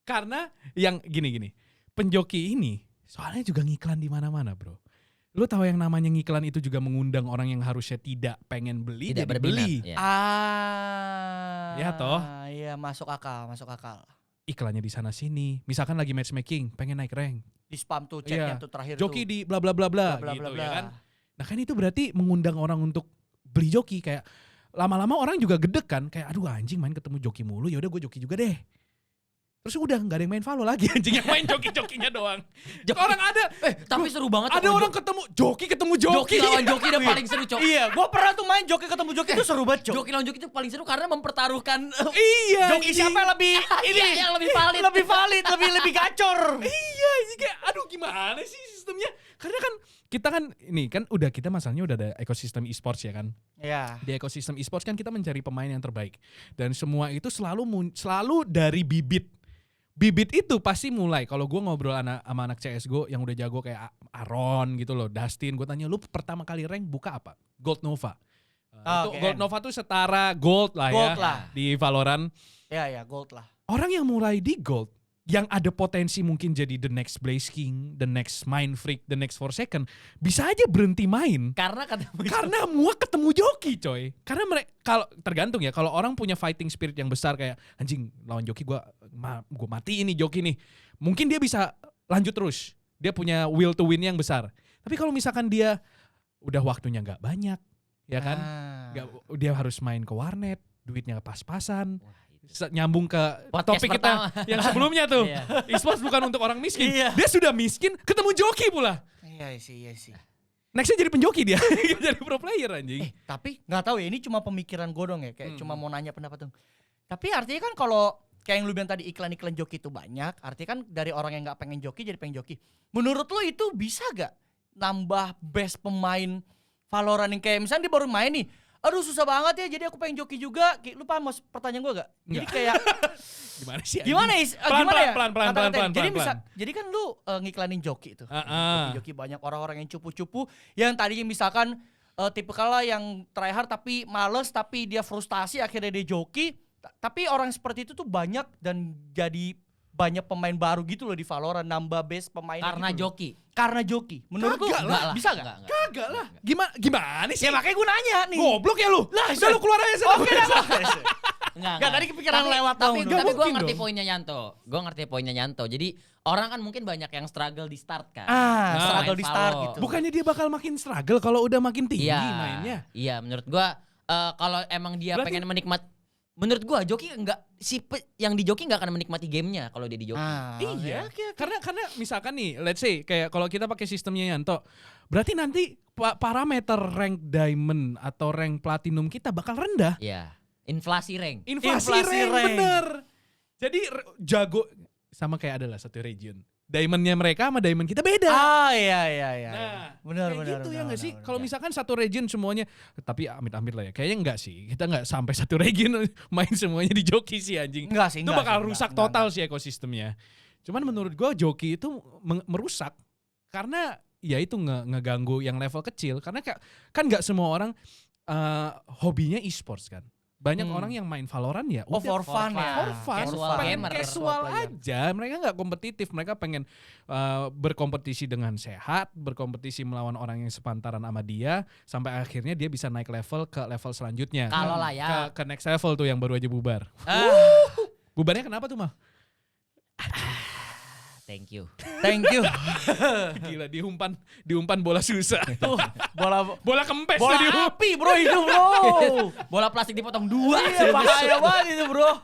Karena yang gini-gini, penjoki ini soalnya juga ngiklan di mana-mana, Bro. Lu tahu yang namanya ngiklan itu juga mengundang orang yang harusnya tidak pengen beli Tidak jadi berminat. beli. Ya. Ya, toh. Iya masuk akal. Iklannya di sana sini. Misalkan lagi matchmaking, pengen naik rank. Di spam tuh chatnya Iya. tuh terakhir Joki tuh. di bla bla bla bla Bla, bla, gitu bla, ya bla. kan. Nah kan itu berarti mengundang orang untuk beli joki, kayak lama-lama orang juga gedek kan, kayak aduh anjing main ketemu joki mulu, ya udah gue joki juga deh. Terus udah nggak ada yang main Valo lagi anjing, yang main joki-jokinya doang. Orang ada Tapi seru banget. ada tuh orang ketemu joki joki lawan joki udah paling seru, Cok. Iya, gua pernah tuh main joki ketemu joki itu seru banget, Cok. Joki lawan joki itu paling seru karena mempertaruhkan Iya Joki anjing. siapa yang lebih ini yang lebih valid. lebih valid, lebih gacor. Iya anjing, kayak aduh gimana sih sistemnya? Karena kan kita kan ini kan kita masalahnya udah ada ekosistem e-sports ya kan. Iya. Di ekosistem e-sports kan kita mencari pemain yang terbaik. Dan semua itu selalu dari bibit. Bibit itu pasti mulai. Kalau gue ngobrol sama anak CSGO yang udah jago kayak Aaron gitu loh, Dustin, gue tanya lu pertama kali rank buka apa? Gold Nova. Itu Oke. Gold Nova tuh setara gold lah Gold ya lah. di Valorant. Ya, gold lah. Orang yang mulai di gold, yang ada potensi mungkin jadi the next Blaze King, the next Mind Freak, the next Forsaken, bisa aja berhenti main. Karena ketemu Karena muak ketemu joki coy. Karena mereka kalau tergantung ya, kalau orang punya fighting spirit yang besar kayak anjing lawan joki gua mati ini joki nih. Mungkin dia bisa lanjut terus. Dia punya will to win yang besar. Tapi kalau misalkan dia udah waktunya nggak banyak, ya kan? Dia harus main ke warnet, duitnya pas-pasan. Nyambung ke Podcast topik kita pertama. yang sebelumnya tuh. Iya. E-sports bukan untuk orang miskin. Iya. Dia sudah miskin ketemu joki pula. Iya sih. Nextnya jadi penjoki dia. Jadi pro player anjing. Tapi nggak tahu ya, ini cuma pemikiran gue dong ya, kayak cuma mau nanya pendapat dong. Tapi artinya kan kalau kayak yang lu bilang tadi iklan-iklan joki itu banyak, artinya kan dari orang yang nggak pengen joki jadi pengen joki. Menurut lu itu bisa gak nambah best pemain Valorant yang kayak misalnya dia baru main nih, aduh susah banget ya jadi aku pengen joki juga. Lu paham mas pertanyaan gue gak? Jadi Enggak. kayak Gimana sih? anjing? gimana ya? Gimana ya? Pelan. Kata-katanya. Jadi pelan. jadi kan lu ngiklanin joki itu. Ah. Joki banyak orang-orang yang cupu-cupu yang tadinya misalkan tipikal lah yang tryhard tapi males, tapi dia frustasi akhirnya dia joki. Tapi orang seperti itu tuh banyak dan jadi banyak pemain baru gitu loh di Valorant, nambah base pemain karena gitu loh. joki. Karena joki. Menurut lu Kagak lah. bisa gak? Enggak. Kagak lah. Gimana sih? Ya makanya gue nanya nih. Goblok ya lu. Lah, Udah lu keluar aja sana. Oke dah. Enggak, tadi kepikiran lewat Tapi dong. Nggak gue mungkin ngerti dong. poinnya Nyanto. Jadi orang kan mungkin banyak yang struggle di start kan. Struggle Main di start Valo. gitu. Bukannya dia bakal makin struggle kalau udah makin tinggi Iya, mainnya. iya menurut gua kalau emang dia Berarti- pengen menurut gua joki yang di joki nggak akan menikmati gamenya kalau dia di joki. Iya. Karena misalkan nih, let's say kayak kalau kita pakai sistemnya Yanto, berarti nanti parameter rank diamond atau rank platinum kita bakal rendah. Iya. Inflasi rank. Inflasi rank, bener. Jadi jago sama kayak adalah satu region. Diamondnya mereka sama diamond kita beda. Iya. Nah, Benar. kayak gitu ya nggak sih? Kalau misalkan satu region semuanya, tapi amit-amit lah ya. Kayaknya enggak sih. Kita nggak sampai satu region main semuanya di joki sih anjing. Enggak sih, Itu enggak bakal sih, rusak enggak, total sih ekosistemnya. Cuman menurut gue joki itu merusak karena ya itu ngeganggu yang level kecil. Karena kan nggak semua orang hobinya e-sports kan. Banyak orang yang main Valorant ya Oh, udah for fun ya. for fun, Casual pengen gamer. casual Casual player. aja. Mereka nggak kompetitif, mereka pengen berkompetisi dengan sehat, berkompetisi melawan orang yang sepantaran sama dia, sampai akhirnya dia bisa naik level ke level selanjutnya. Kalau layak. Ke next level tuh yang baru aja bubar. Bubarnya kenapa tuh Mal? Thank you. Thank you. Gila diumpan bola susah. Tuh, bola Kempes tuh diumpan. api bro itu bro. Bola plastik dipotong dua. Iya bahaya banget itu bro.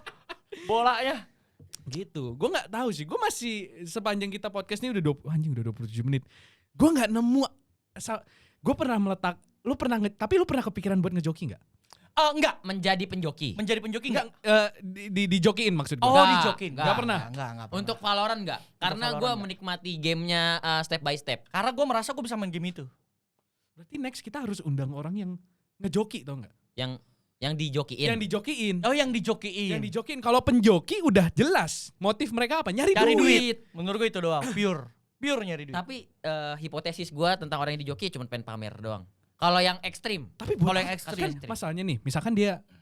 Bolanya. Gitu. Gue nggak tahu sih. Gue masih sepanjang kita podcast ini udah 27 menit. Gue nggak nemu. Gue pernah meletak. Tapi lu pernah kepikiran buat ngejoki nggak? Enggak. Menjadi penjoki. Menjadi penjoki enggak? Dijokiin maksud gue. Oh, Enggak, dijokin. enggak pernah. Enggak pernah. Untuk Valorant enggak? Karena Valorant gue enggak. menikmati gamenya step by step. Karena gue merasa gue bisa main game itu. Berarti next kita harus undang orang yang ngejoki tau nggak? Yang dijokiin. Yang dijokiin. Oh yang dijokiin. Yang dijokiin. Kalau penjoki udah jelas motif mereka apa? Nyari Cari duit. duit. Menurut gue itu doang. Pure nyari duit. Tapi hipotesis gue tentang orang yang dijoki cuma pengen pamer doang. Kalau yang ekstrim, Tapi buat Kalau yang apa? ekstrim. Kan masalahnya nih, misalkan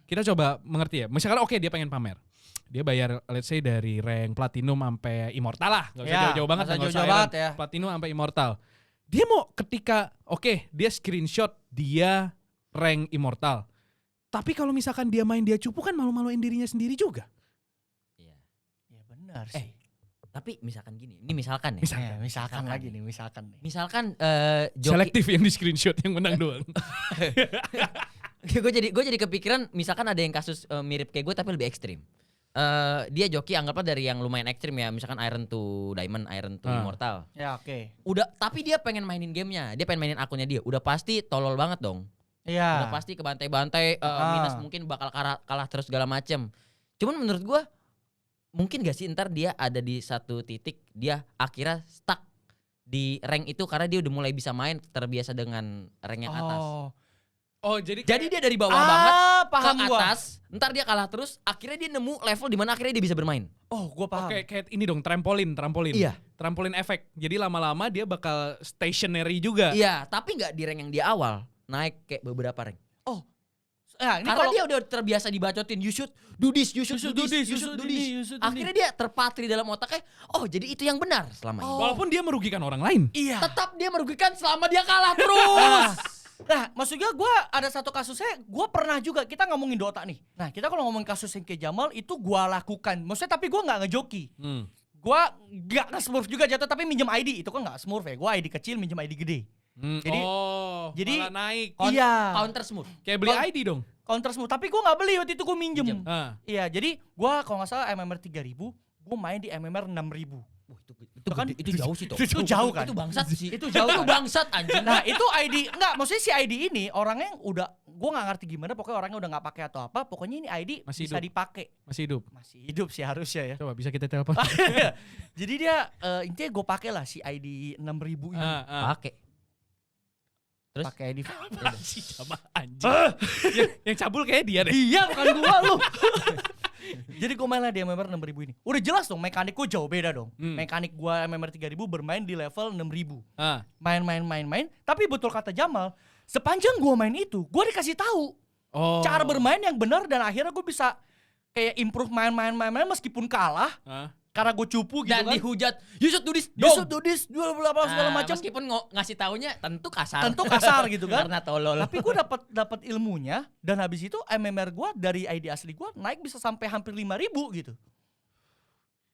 kita coba mengerti ya. Misalkan oke dia pengen pamer. Dia bayar let's say dari rank platinum sampai immortal lah. Gak usah Ya, jauh-jauh banget. nggak usah nggak usah jauh-jauh iron. banget ya. Platinum sampai immortal. Dia mau ketika dia screenshot dia rank immortal. Tapi kalau misalkan dia main dia cupu kan malu-maluin dirinya sendiri juga. iya. Ya benar sih. Tapi misalkan gini, ini misalkan ya. Misalkan lagi nih, misalkan nih. Misalkan joki, Selektif yang di screenshot yang menang doang. gue jadi kepikiran misalkan ada yang kasus mirip kayak gue tapi lebih ekstrim. Dia joki anggaplah dari yang lumayan ekstrim ya, misalkan Iron to Diamond, Iron to Immortal. Ya oke. Udah, tapi dia pengen mainin gamenya, dia pengen mainin akunnya dia. Udah pasti tolol banget dong. Iya. Udah pasti kebantai-bantai, minus mungkin bakal kalah terus segala macem. Cuman menurut gua mungkin gak sih ntar dia ada di satu titik dia akhirnya stuck di rank itu karena dia udah mulai bisa main terbiasa dengan rank yang atas. Oh, jadi Jadi dia dari bawah banget paham ke gua. atas, ntar dia kalah terus, akhirnya dia nemu level di mana akhirnya dia bisa bermain. Oh, gua paham. kayak ini dong, trampolin. Iya. Trampolin efek. Jadi lama-lama dia bakal stationary juga. Iya, tapi nggak di rank yang di awal, naik kayak beberapa rank. Nah, ini Karena kalau dia udah terbiasa dibacotin, you should do this, you should do this, you should do this. Akhirnya dia terpatri dalam otaknya, oh jadi itu yang benar selama ini. Walaupun dia merugikan orang lain. iya. Tetap dia merugikan selama dia kalah terus. Nah, maksudnya gue ada satu kasusnya, gue pernah juga, kita ngomongin Dota nih. Nah, kita kalau ngomongin kasus yang kayak Jamal, itu gue lakukan. Maksudnya tapi gue gak ngejoki. Gue gak nge-smurf juga jatuh, tapi minjem ID. Itu kan gak smurf ya, gue ID kecil minjem ID gede. Jadi- jadi- malah naik. Iya, Counter smooth. Kayak beli ID dong. counter smurf. Tapi gue gak beli, waktu itu gue minjem. Minjem. Iya, jadi gue kalau gak salah MMR 3.000, gue main di MMR 6.000. Itu kan- itu jauh sih tuh. itu jauh kan? Itu bangsat sih. Itu jauh Itu kan? bangsat anjing. Nah itu ID, enggak maksudnya si ID ini orangnya udah, gue gak ngerti gimana, pokoknya orangnya udah gak pakai atau apa, pokoknya ini ID Masih bisa hidup. dipakai. Masih hidup. Masih hidup sih harusnya ya. Coba bisa kita telepon. Jadi dia intinya gue pakai lah si ID 6.000 ini. Pakai. Terus Pakai ID. Si Jamal anjing. yang cabul kayak dia deh. Iya bukan gua lu. Jadi gue main lah di MMR 6.000 ini. Udah jelas dong mekanik gue jauh beda dong. Mekanik gue MMR 3.000 bermain di level 6.000. Main. Tapi betul kata Jamal, sepanjang gue main itu, gue dikasih tahu Oh. cara bermain yang benar dan akhirnya gue bisa kayak improve main meskipun kalah karena gue cupu gitu dan kan. dihujat, you should do this, You should do this, apa segala macam. Meskipun ngasih taunya tentu kasar. Tentu kasar gitu kan. Karena tolol. Tapi gue dapat ilmunya dan habis itu MMR gue dari ID asli gue naik bisa sampai hampir 5.000 gitu.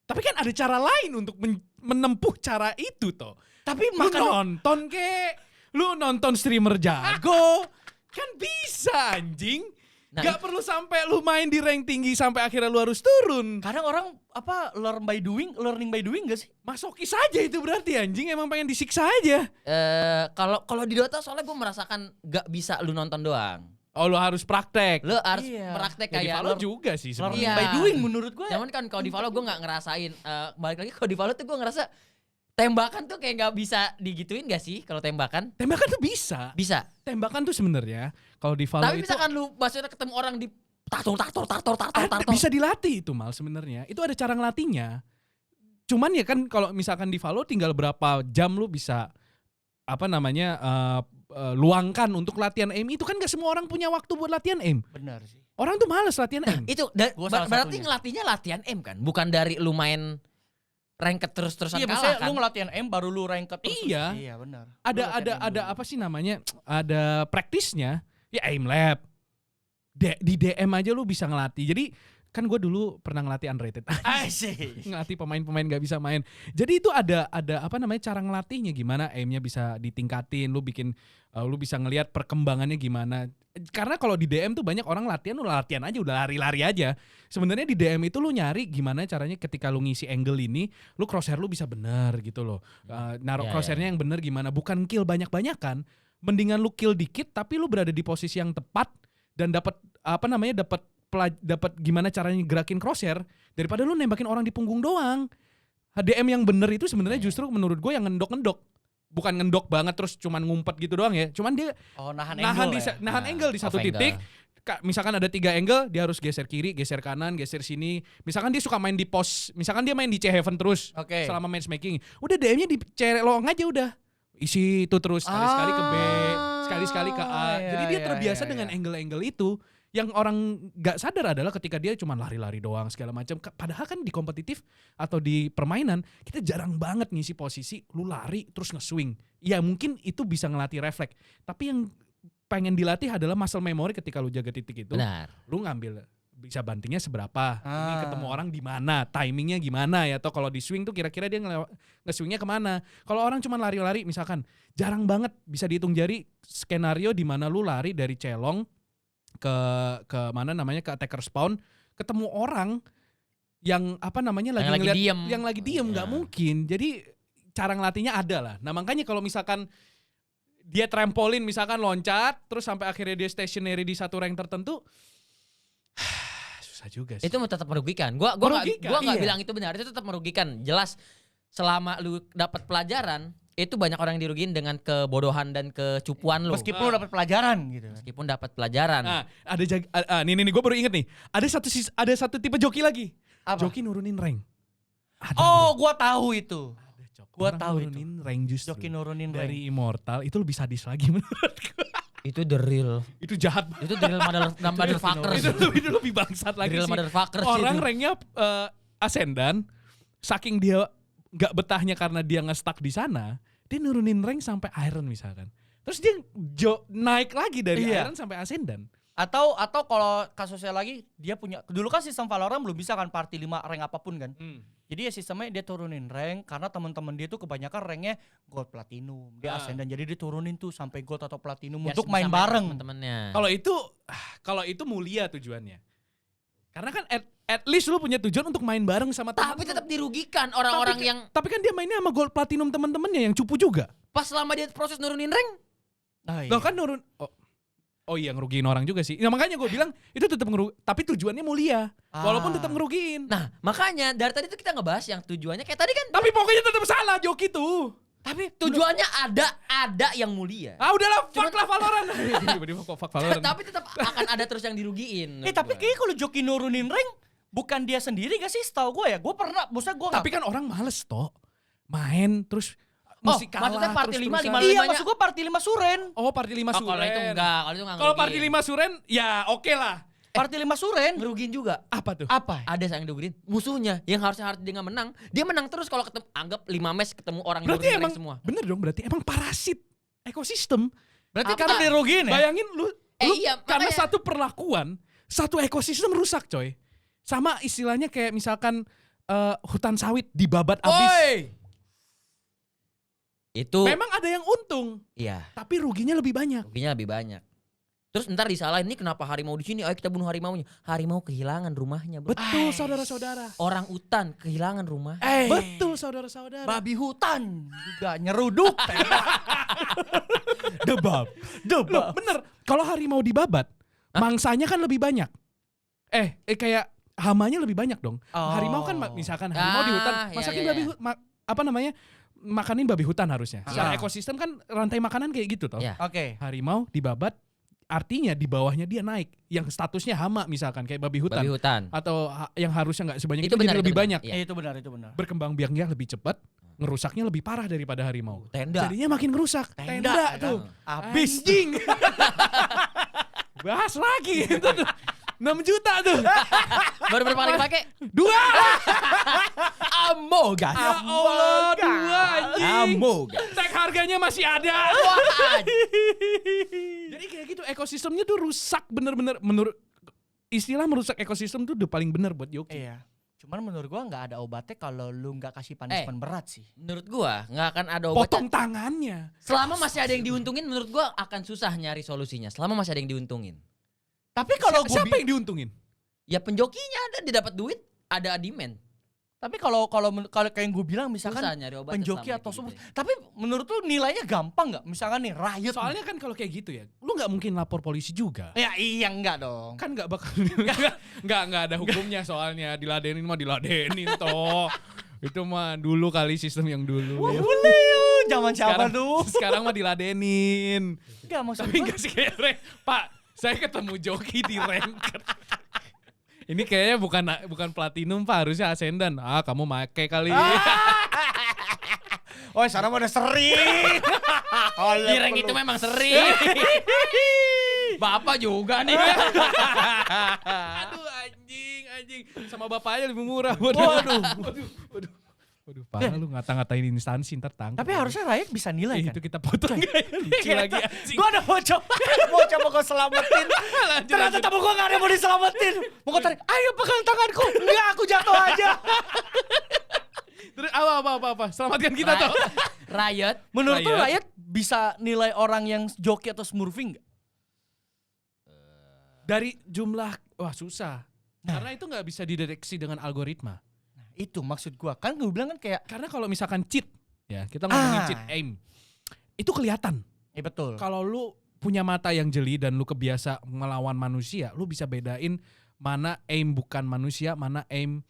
Tapi kan ada cara lain untuk menempuh cara itu toh. Tapi Lu makan nonton kek. Lu nonton streamer jago. Kan bisa anjing. Nah, Gak perlu sampai lu main di rank tinggi sampai akhirnya lu harus turun. kadang orang apa learning by doing gak sih? Masokis aja itu berarti anjing, emang pengen disiksa aja. Kalau di Dota soalnya gue merasakan gak bisa lu nonton doang. Oh lu harus praktek. Lu harus Iya. praktek Ya, di kayak Valo lu. juga sih Learning sebenarnya. Iya. by doing menurut gue. Cuman kan kalau di Valo gue gak ngerasain. Balik lagi kalau di Valo tuh gue ngerasa tembakan tuh kayak gak bisa digituin gak sih kalau tembakan? Tembakan tuh bisa. Bisa. Tembakan tuh sebenarnya kalau di Valo Tapi itu misalkan lu maksudnya ketemu orang di taktor. bisa dilatih itu mal sebenarnya. Itu ada cara ngelatihnya. Cuman ya kan kalau misalkan di Valo tinggal berapa jam lu bisa luangkan untuk latihan aim, itu kan gak semua orang punya waktu buat latihan aim. Benar sih. Orang tuh males latihan aim. Itu Gua salah berarti satunya. ngelatihnya latihan M kan? Bukan dari lu main ranked terus-terusan Iya, kalah maksudnya kan? lu ngelatihan M baru lu ranked terus. Iya. Iya, benar. Lu ada latihan M dulu. apa sih namanya? Ada praktisnya. Ya aim lab. Di DM aja lu bisa ngelatih. Jadi kan gue dulu pernah ngelatih unrated. Asik. Ngelatih pemain-pemain gak bisa main. Jadi itu ada cara ngelatihnya gimana, aimnya bisa ditingkatin, lu bisa ngelihat perkembangannya gimana. Karena kalau di DM tuh banyak orang latihan aja, udah lari-lari aja. Sebenarnya di DM itu lu nyari gimana caranya ketika lu ngisi angle ini, lu crosshair lu bisa bener gitu loh. Naruh Ya, crosshairnya yang bener gimana, bukan kill banyak-banyakan. Mendingan lu kill dikit tapi lu berada di posisi yang tepat dan dapat gimana caranya gerakin crosshair daripada lu nembakin orang di punggung doang. HDM yang bener itu sebenarnya justru menurut gue yang ngendok-ngendok. Bukan ngendok banget terus cuman ngumpet gitu doang ya. Cuman dia Nahan nahan angle di satu off angle. titik. Misalkan ada 3 angle, dia harus geser kiri, geser kanan, geser sini. Misalkan dia suka main di pos, misalkan dia main di C-Heaven terus Oke. selama matchmaking. Udah DM-nya di C-Long aja udah. Isi itu terus sekali-sekali ke B, sekali-sekali ke A. iya, Jadi dia iya, terbiasa iya, dengan iya. angle-angle itu. Yang orang gak sadar adalah ketika dia cuma lari-lari doang segala macam. Padahal kan di kompetitif atau di permainan kita jarang banget ngisi posisi lu lari terus nge-swing. Ya mungkin itu bisa ngelatih refleks. Tapi yang pengen dilatih adalah muscle memory ketika lu jaga titik itu. Benar. Lu ngambil bisa bantingnya seberapa. Ini Ah. ketemu orang di mana, timingnya gimana ya. Atau kalau di swing tuh kira-kira dia nge-swingnya kemana. Kalau orang cuma lari-lari misalkan jarang banget bisa dihitung jari skenario di mana lu lari dari celong ke mana namanya ke attacker spawn ketemu orang yang lagi diem nggak Ya. mungkin. Jadi cara ngelatihnya ada lah. Nah makanya kalau misalkan dia trampolin misalkan loncat terus sampai akhirnya dia stationary di satu rank tertentu susah juga sih. Itu tetap merugikan. Gua Merugikan, nggak iya. bilang itu benar. Itu tetap merugikan. Jelas selama lu dapat pelajaran, itu banyak orang yang dirugiin dengan kebodohan dan kecupuan lo. Meskipun dapat pelajaran gitu. Meskipun dapat pelajaran. Nah, ada nih gue baru inget nih. Ada satu tipe joki lagi. Apa? Joki nurunin rank. Ada Oh, gua tahu itu. ada, Cok. gua Orang tahu nurunin rank justru. Joki nurunin Dari rank. Immortal itu lebih sadis lagi menurut gue. Itu the real. Itu jahat. Itu the real motherfuckers. itu lebih bangsat lagi Real sih. motherfuckers Orang itu. ranknya ascendan, saking dia nggak betahnya karena dia nge-stuck di sana, dia nurunin rank sampai Iron misalkan. Terus dia naik lagi dari Iya. Iron sampai ascendan. Atau kalau kasusnya lagi dia punya dulu kan sistem Valorant belum bisa kan party 5 rank apapun kan. Jadi ya sistemnya dia turunin rank karena teman-teman dia tuh kebanyakan ranknya gold platinum. Dia ascendant jadi dia turunin tuh sampai gold atau platinum Biar untuk bisa main bareng. temen-temennya. Kalau itu mulia tujuannya. Karena kan at least lu punya tujuan untuk main bareng sama teman. Tapi tetap dirugikan orang-orang yang Tapi kan dia mainnya sama gold platinum teman-temannya yang cupu juga. pas selama dia proses nurunin rank. Nah, Loh kan nurun. Oh iya ngerugiin orang juga sih. Nah, makanya gue bilang itu tetap tapi tujuannya mulia. Walaupun tetap ngerugiin. Nah, makanya dari tadi tuh kita ngebahas yang tujuannya kayak tadi kan. Tapi pokoknya tetap salah joki tuh. Tapi tujuannya ada yang mulia. Ah udahlah fuck lah Valorant. Tiba-tiba kok fuck Valorant. Tapi tetap akan ada terus yang dirugiin. tapi kayaknya kalau Joki nurunin rank bukan dia sendiri gak sih? Setahu gue ya, gue pernah, maksudnya gue Tapi kan orang males toh. Main terus mesti kalah. maksudnya party terus-terusan. 5 iya, limanya- maksud gue party 5 suren. Oh party 5 suren. kalau itu enggak, kalau itu enggak. Kalau ngerugiin. party 5 suren ya oke lah. Party 5 suren. ngerugiin juga. Apa tuh? Apa? Ada yang dirugiin musuhnya yang harusnya dia nggak menang, dia menang terus kalau ketemu anggap 5 match ketemu orang Berarti nurunin emang rank semua. bener dong, berarti emang parasit ekosistem. Berarti Apa? karena dirugiin ya? Bayangin lu Iya, karena makanya. satu perlakuan, satu ekosistem rusak coy. Sama istilahnya kayak misalkan hutan sawit dibabat abis. Itu Memang ada yang untung, iya, tapi ruginya lebih banyak. ruginya lebih banyak. Terus ntar disalahin ini kenapa harimau di sini? Ayo kita bunuh harimaunya. Harimau kehilangan rumahnya, Bro. Betul saudara-saudara. Orang utan kehilangan rumah. Betul saudara-saudara. Babi hutan juga nyeruduk. Debab. Loh, bener. Kalau harimau dibabat, mangsanya kan lebih banyak. Kayak hamanya lebih banyak dong. Oh. Harimau kan misalkan harimau di hutan, Ah, masakin iya, babi iya. apa namanya? Makanin babi hutan harusnya. Secara Ah. ekosistem kan rantai makanan kayak gitu toh. Iya. Oke. Harimau dibabat, artinya di bawahnya dia naik. Yang statusnya hama misalkan kayak babi hutan. Babi hutan. Atau yang harusnya nggak sebanyak itu, Itu benar, jadi itu lebih benar. banyak. Iya. Itu benar, itu benar. Berkembang biaknya lebih cepat, ngerusaknya lebih parah daripada harimau. Tenda. Jadinya makin ngerusak. Tenda, Tenda ya tuh. Habis. Anjing. Bahas lagi itu tuh. 6 juta tuh. Baru berapa kali pakai? 2. Amoga. Ya Allah, 2 anjing. Amoga. Tag harganya masih ada. Wah, Jadi kayak gitu ekosistemnya tuh rusak bener-bener menurut istilah merusak ekosistem tuh udah paling bener buat Yoki. Iya. Cuman menurut gua nggak ada obatnya kalau lu nggak kasih punishment berat sih. menurut gua nggak akan ada obatnya. Potong tangannya. Selama masih ada yang diuntungin, menurut gua akan susah nyari solusinya. Selama masih ada yang diuntungin. Tapi kalau Siapa yang diuntungin? Ya penjokinya ada, dia dapat duit, ada demand. tapi kalau kayak yang gue bilang misalkan Susah nyari obat. penjoki atau semua. Tapi menurut lu nilainya gampang nggak? Misalkan nih riot. Soalnya kan kalau kayak gitu ya, lu nggak mungkin lapor polisi juga. ya iya enggak dong. Kan nggak bakal nggak ada hukumnya soalnya diladenin mah diladenin toh. Itu mah dulu kali sistem yang dulu. Zaman siapa tuh? Sekarang mah diladenin. Enggak maksud Tapi gua. enggak sih kayak rank. Pak, saya ketemu joki di ranked. Ini kayaknya bukan platinum Pak, harusnya ascendant. Ah, kamu make kali. Oh, sana mah udah sering. Di rank itu memang sering. Bapak juga nih. Aduh anjing. Sama bapaknya lebih murah. Waduh. Waduh, parah lu ngata-ngatain instansi ntar tangkap. Tapi harusnya rakyat bisa nilai kan? itu kita potong kayak lucu lagi anjing. Gue udah mau coba gue selamatin. Ternyata tamu gue gak ada yang mau diselamatin. Mau gue tarik, ayo pegang tanganku. Enggak, aku jatuh aja. Terus apa? Selamatkan kita toh. Riot. Menurut lu Rakyat. rakyat bisa nilai orang yang joki atau smurfing gak? Dari jumlah, wah susah. Karena itu nggak bisa dideteksi dengan algoritma. Nah, itu maksud gue. Kan gue bilang kan kayak, Karena kalau misalkan cheat, ya kita ngomongin cheat aim, itu kelihatan. betul. Kalau lu punya mata yang jeli dan lu kebiasa melawan manusia, lu bisa bedain mana aim bukan manusia, mana aim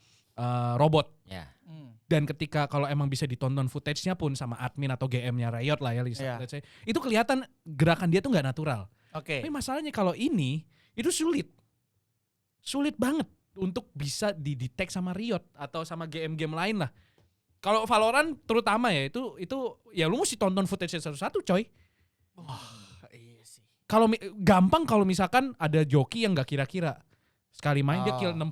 robot. Ya. Dan ketika kalau emang bisa ditonton footage-nya pun sama admin atau GM-nya Riot lah ya, Iya. let's say, itu kelihatan gerakan dia tuh nggak natural. Oke. Tapi masalahnya kalau ini itu sulit banget untuk bisa didetek sama Riot atau sama game-game lain lah. Kalau Valorant terutama ya itu ya lu mesti tonton footage satu-satu coy. Iya sih. Kalau gampang kalau misalkan ada joki yang nggak kira-kira sekali main dia kill 60.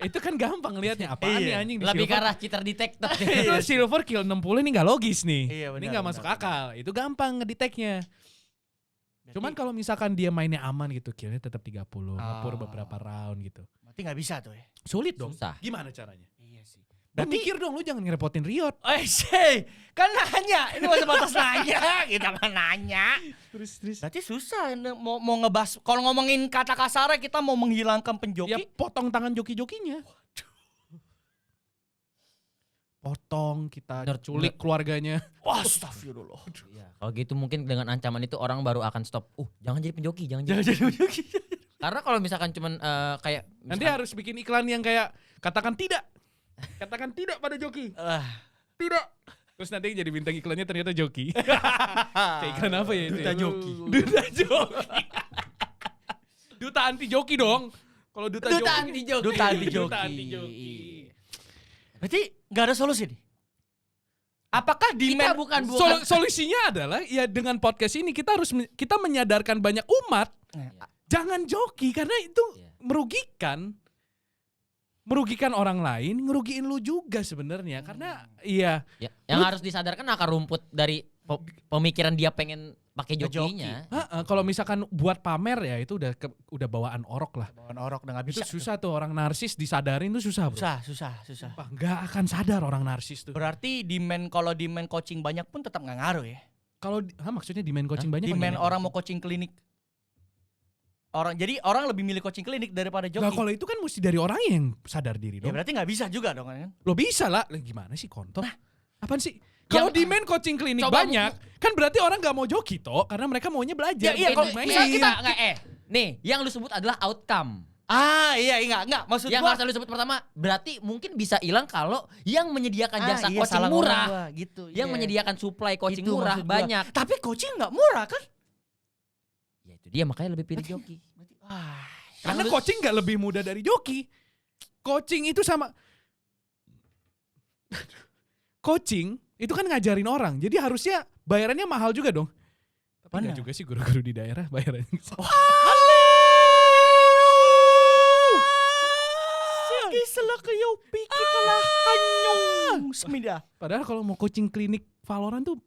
Itu kan gampang liatnya apaan nih anjing di Lebih ke silver. arah cheater detected. Itu silver kill 60 ini nggak logis nih. Iya, Ini benar, nggak masuk benar. akal. Itu gampang ngedeteknya. Cuman kalau misalkan dia mainnya aman gitu, killnya tetap 30, ngepur beberapa round gitu. berarti nggak bisa tuh ya. Sulit dong. Susah. Gimana caranya? Iya sih. Lu mikir dong, lu jangan ngerepotin Riot. sih, kan nanya. Ini masih batas nanya, kita kan nanya. Terus. Berarti susah mau ngebahas. Kalau ngomongin kata kasarnya kita mau menghilangkan Ya penjoki. potong tangan joki-jokinya. Potong, kita culik keluarganya. Wah, astagfirullah. Iya, kalau gitu mungkin dengan ancaman itu orang baru akan stop. Jangan jadi penjoki, jangan jadi. Jadi penjoki. Karena kalau misalkan cuman kayak Nanti misalkan- harus bikin iklan yang kayak katakan tidak. Katakan tidak pada joki. Tidak. Terus nanti jadi bintang iklannya ternyata joki. Kayak iklan apa ya itu? Duta ya? joki. Duta joki. Duta anti joki dong. Kalau duta joki. anti joki. Duta anti joki. Duta anti joki. Berarti nggak ada solusi nih. Apakah Kita demand bukan Solusinya adalah ya dengan podcast ini kita menyadarkan banyak umat jangan joki karena itu Iya. merugikan orang lain, ngerugiin lu juga sebenarnya karena iya Ya, yang harus disadarkan akar rumput dari pemikiran dia pengen pakai jokinya. kalau misalkan buat pamer ya itu udah bawaan orok lah. bawaan orok udah nggak Itu bisa. susah tuh orang narsis disadarin tuh susah, bro. Susah. Wah, nggak akan sadar orang narsis tuh. Berarti kalau demand coaching banyak pun tetap nggak ngaruh ya. Kalau maksudnya demand coaching banyak Demand bagaimana? orang mau coaching klinik. Jadi orang lebih milih coaching klinik daripada joki. Nggak, kalau itu kan mesti dari orang yang sadar diri Ya dong. berarti nggak bisa juga dong kan. Lo bisa lah. Lah, gimana sih kontol? Apaan sih? Kalau Yang- demand coaching klinik Coba banyak, kan berarti orang nggak mau joki toh, karena mereka maunya belajar. Iya, bukan kalau dimainin. misalnya kita- nih, yang lu sebut adalah outcome. Iya enggak maksud Yang gua. harus lu sebut pertama, berarti mungkin bisa hilang kalau yang menyediakan jasa iya, coaching salah murah, ngomong gua, gitu. yang iya. menyediakan supply coaching Itu murah maksud gua. banyak. Tapi coaching nggak murah kan? Ya itu dia makanya lebih pilih joki. Karena Yang lu- coaching nggak lebih mudah dari joki. Coaching itu sama coaching itu kan ngajarin orang. Jadi harusnya bayarannya mahal juga dong. Tapi Benar. nggak juga sih guru-guru di daerah bayarannya. Islah kayo pikir kalah hanyong semida. Padahal kalau mau coaching klinik Valorant tuh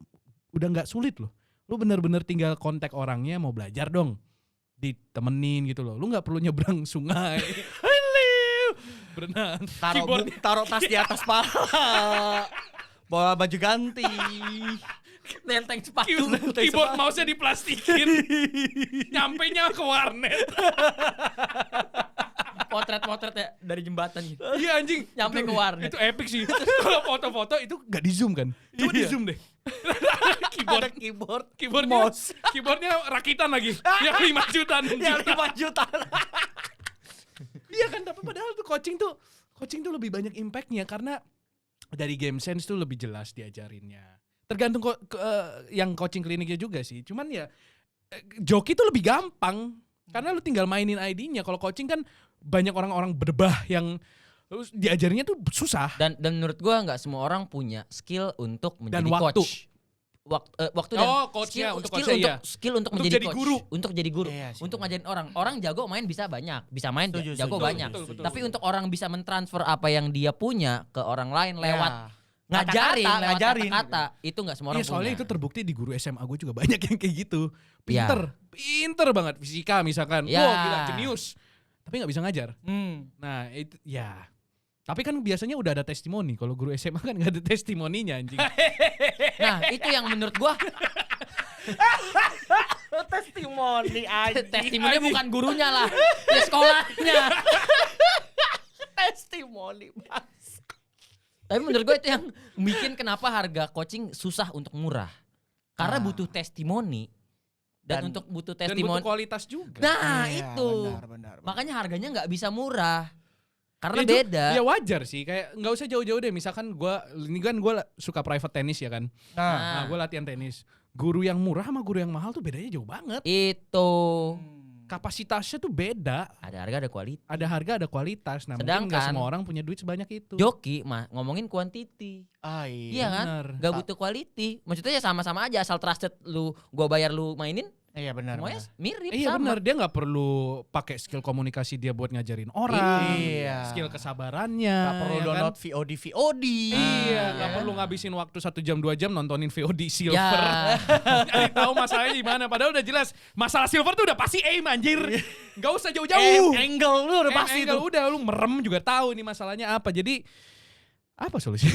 udah nggak sulit loh. Lu bener-bener tinggal kontak orangnya mau belajar dong. Ditemenin gitu loh. Lu nggak perlu nyebrang sungai. Berenang. Taruh tas di atas pala. Bawa baju ganti. Nenteng sepatu. Keyboard mouse-nya diplastikin. Nyampenya ke warnet. Potret-potret ya dari jembatan gitu. Iya anjing. Nyampe ke warnet. Itu epic sih. Kalau foto-foto itu gak di zoom kan. Coba di zoom deh. Ada keyboard. Mouse. Keyboardnya rakitan lagi. Yang 5 juta 6 Yang juta. 5 juta. Iya kan, tapi padahal tuh coaching tuh lebih banyak impactnya karena dari game sense tuh lebih jelas diajarinnya. Tergantung yang coaching kliniknya juga sih. Cuman ya joki tuh lebih gampang karena lu tinggal mainin ID-nya. Kalau coaching kan banyak orang-orang berdebah yang diajarinnya tuh susah. Dan menurut gua nggak semua orang punya skill untuk menjadi Dan waktu. coach. Waktu dan coachnya, skill, untuk skill coachnya, untuk skill untuk Untuk menjadi jadi coach, guru. untuk jadi guru, Iya sih, untuk benar. ngajarin orang. Orang jago main bisa banyak, bisa main Setuju, jago setuju, banyak. betul, Tapi untuk orang bisa mentransfer apa yang dia punya ke orang lain lewat Ya. ngajarin, lewat ngajarin. kata-kata, itu nggak semua orang Iya, soalnya punya. itu terbukti di guru SMA gue juga banyak yang kayak gitu. Pinter banget fisika misalkan. Ya. Wah gila jenius. Tapi nggak bisa ngajar. Hmm. Nah itu ya. Tapi kan biasanya udah ada testimoni. Kalau guru SMA kan nggak ada testimoninya anjing. Nah, itu yang menurut gua Testimoni aja. testimoni bukan gurunya lah, di sekolahnya. Testimoni. Tapi menurut gue itu yang bikin kenapa harga coaching susah untuk murah. Karena butuh testimoni dan untuk butuh Dan testimoni. butuh kualitas juga. Nah, Iya, itu. benar. Makanya harganya nggak bisa murah. Karena Ya, beda. Ya wajar sih, kayak nggak usah jauh-jauh deh. Misalkan ini kan gue suka private tennis ya kan. Nah, Nah, gue latihan tenis. Guru yang murah sama guru yang mahal tuh bedanya jauh banget. Itu Kapasitasnya tuh beda. ada harga ada kualitas. Ada harga, ada kualitas. Nah, mungkin nggak Sedangkan- semua orang punya duit sebanyak itu. Joki mah ngomongin quantity. Iya kan? bener. Gak butuh quality. Maksudnya ya sama-sama aja asal trusted lu gua bayar lu mainin Iya benar. semuanya mirip Iya sama. benar, dia nggak perlu pakai skill komunikasi dia buat ngajarin orang. Iya. Skill kesabarannya. Gak perlu ya kan? download VOD. Iya, Ah, nggak ya. perlu ngabisin waktu 1 jam 2 jam nontonin VOD silver. Ya. Cari tahu masalahnya di mana. Padahal udah jelas masalah silver tuh udah pasti aim anjir. Gak usah jauh-jauh. Angle lu udah pasti Angle tuh. udah lu merem juga tahu ini masalahnya apa. Jadi apa solusi?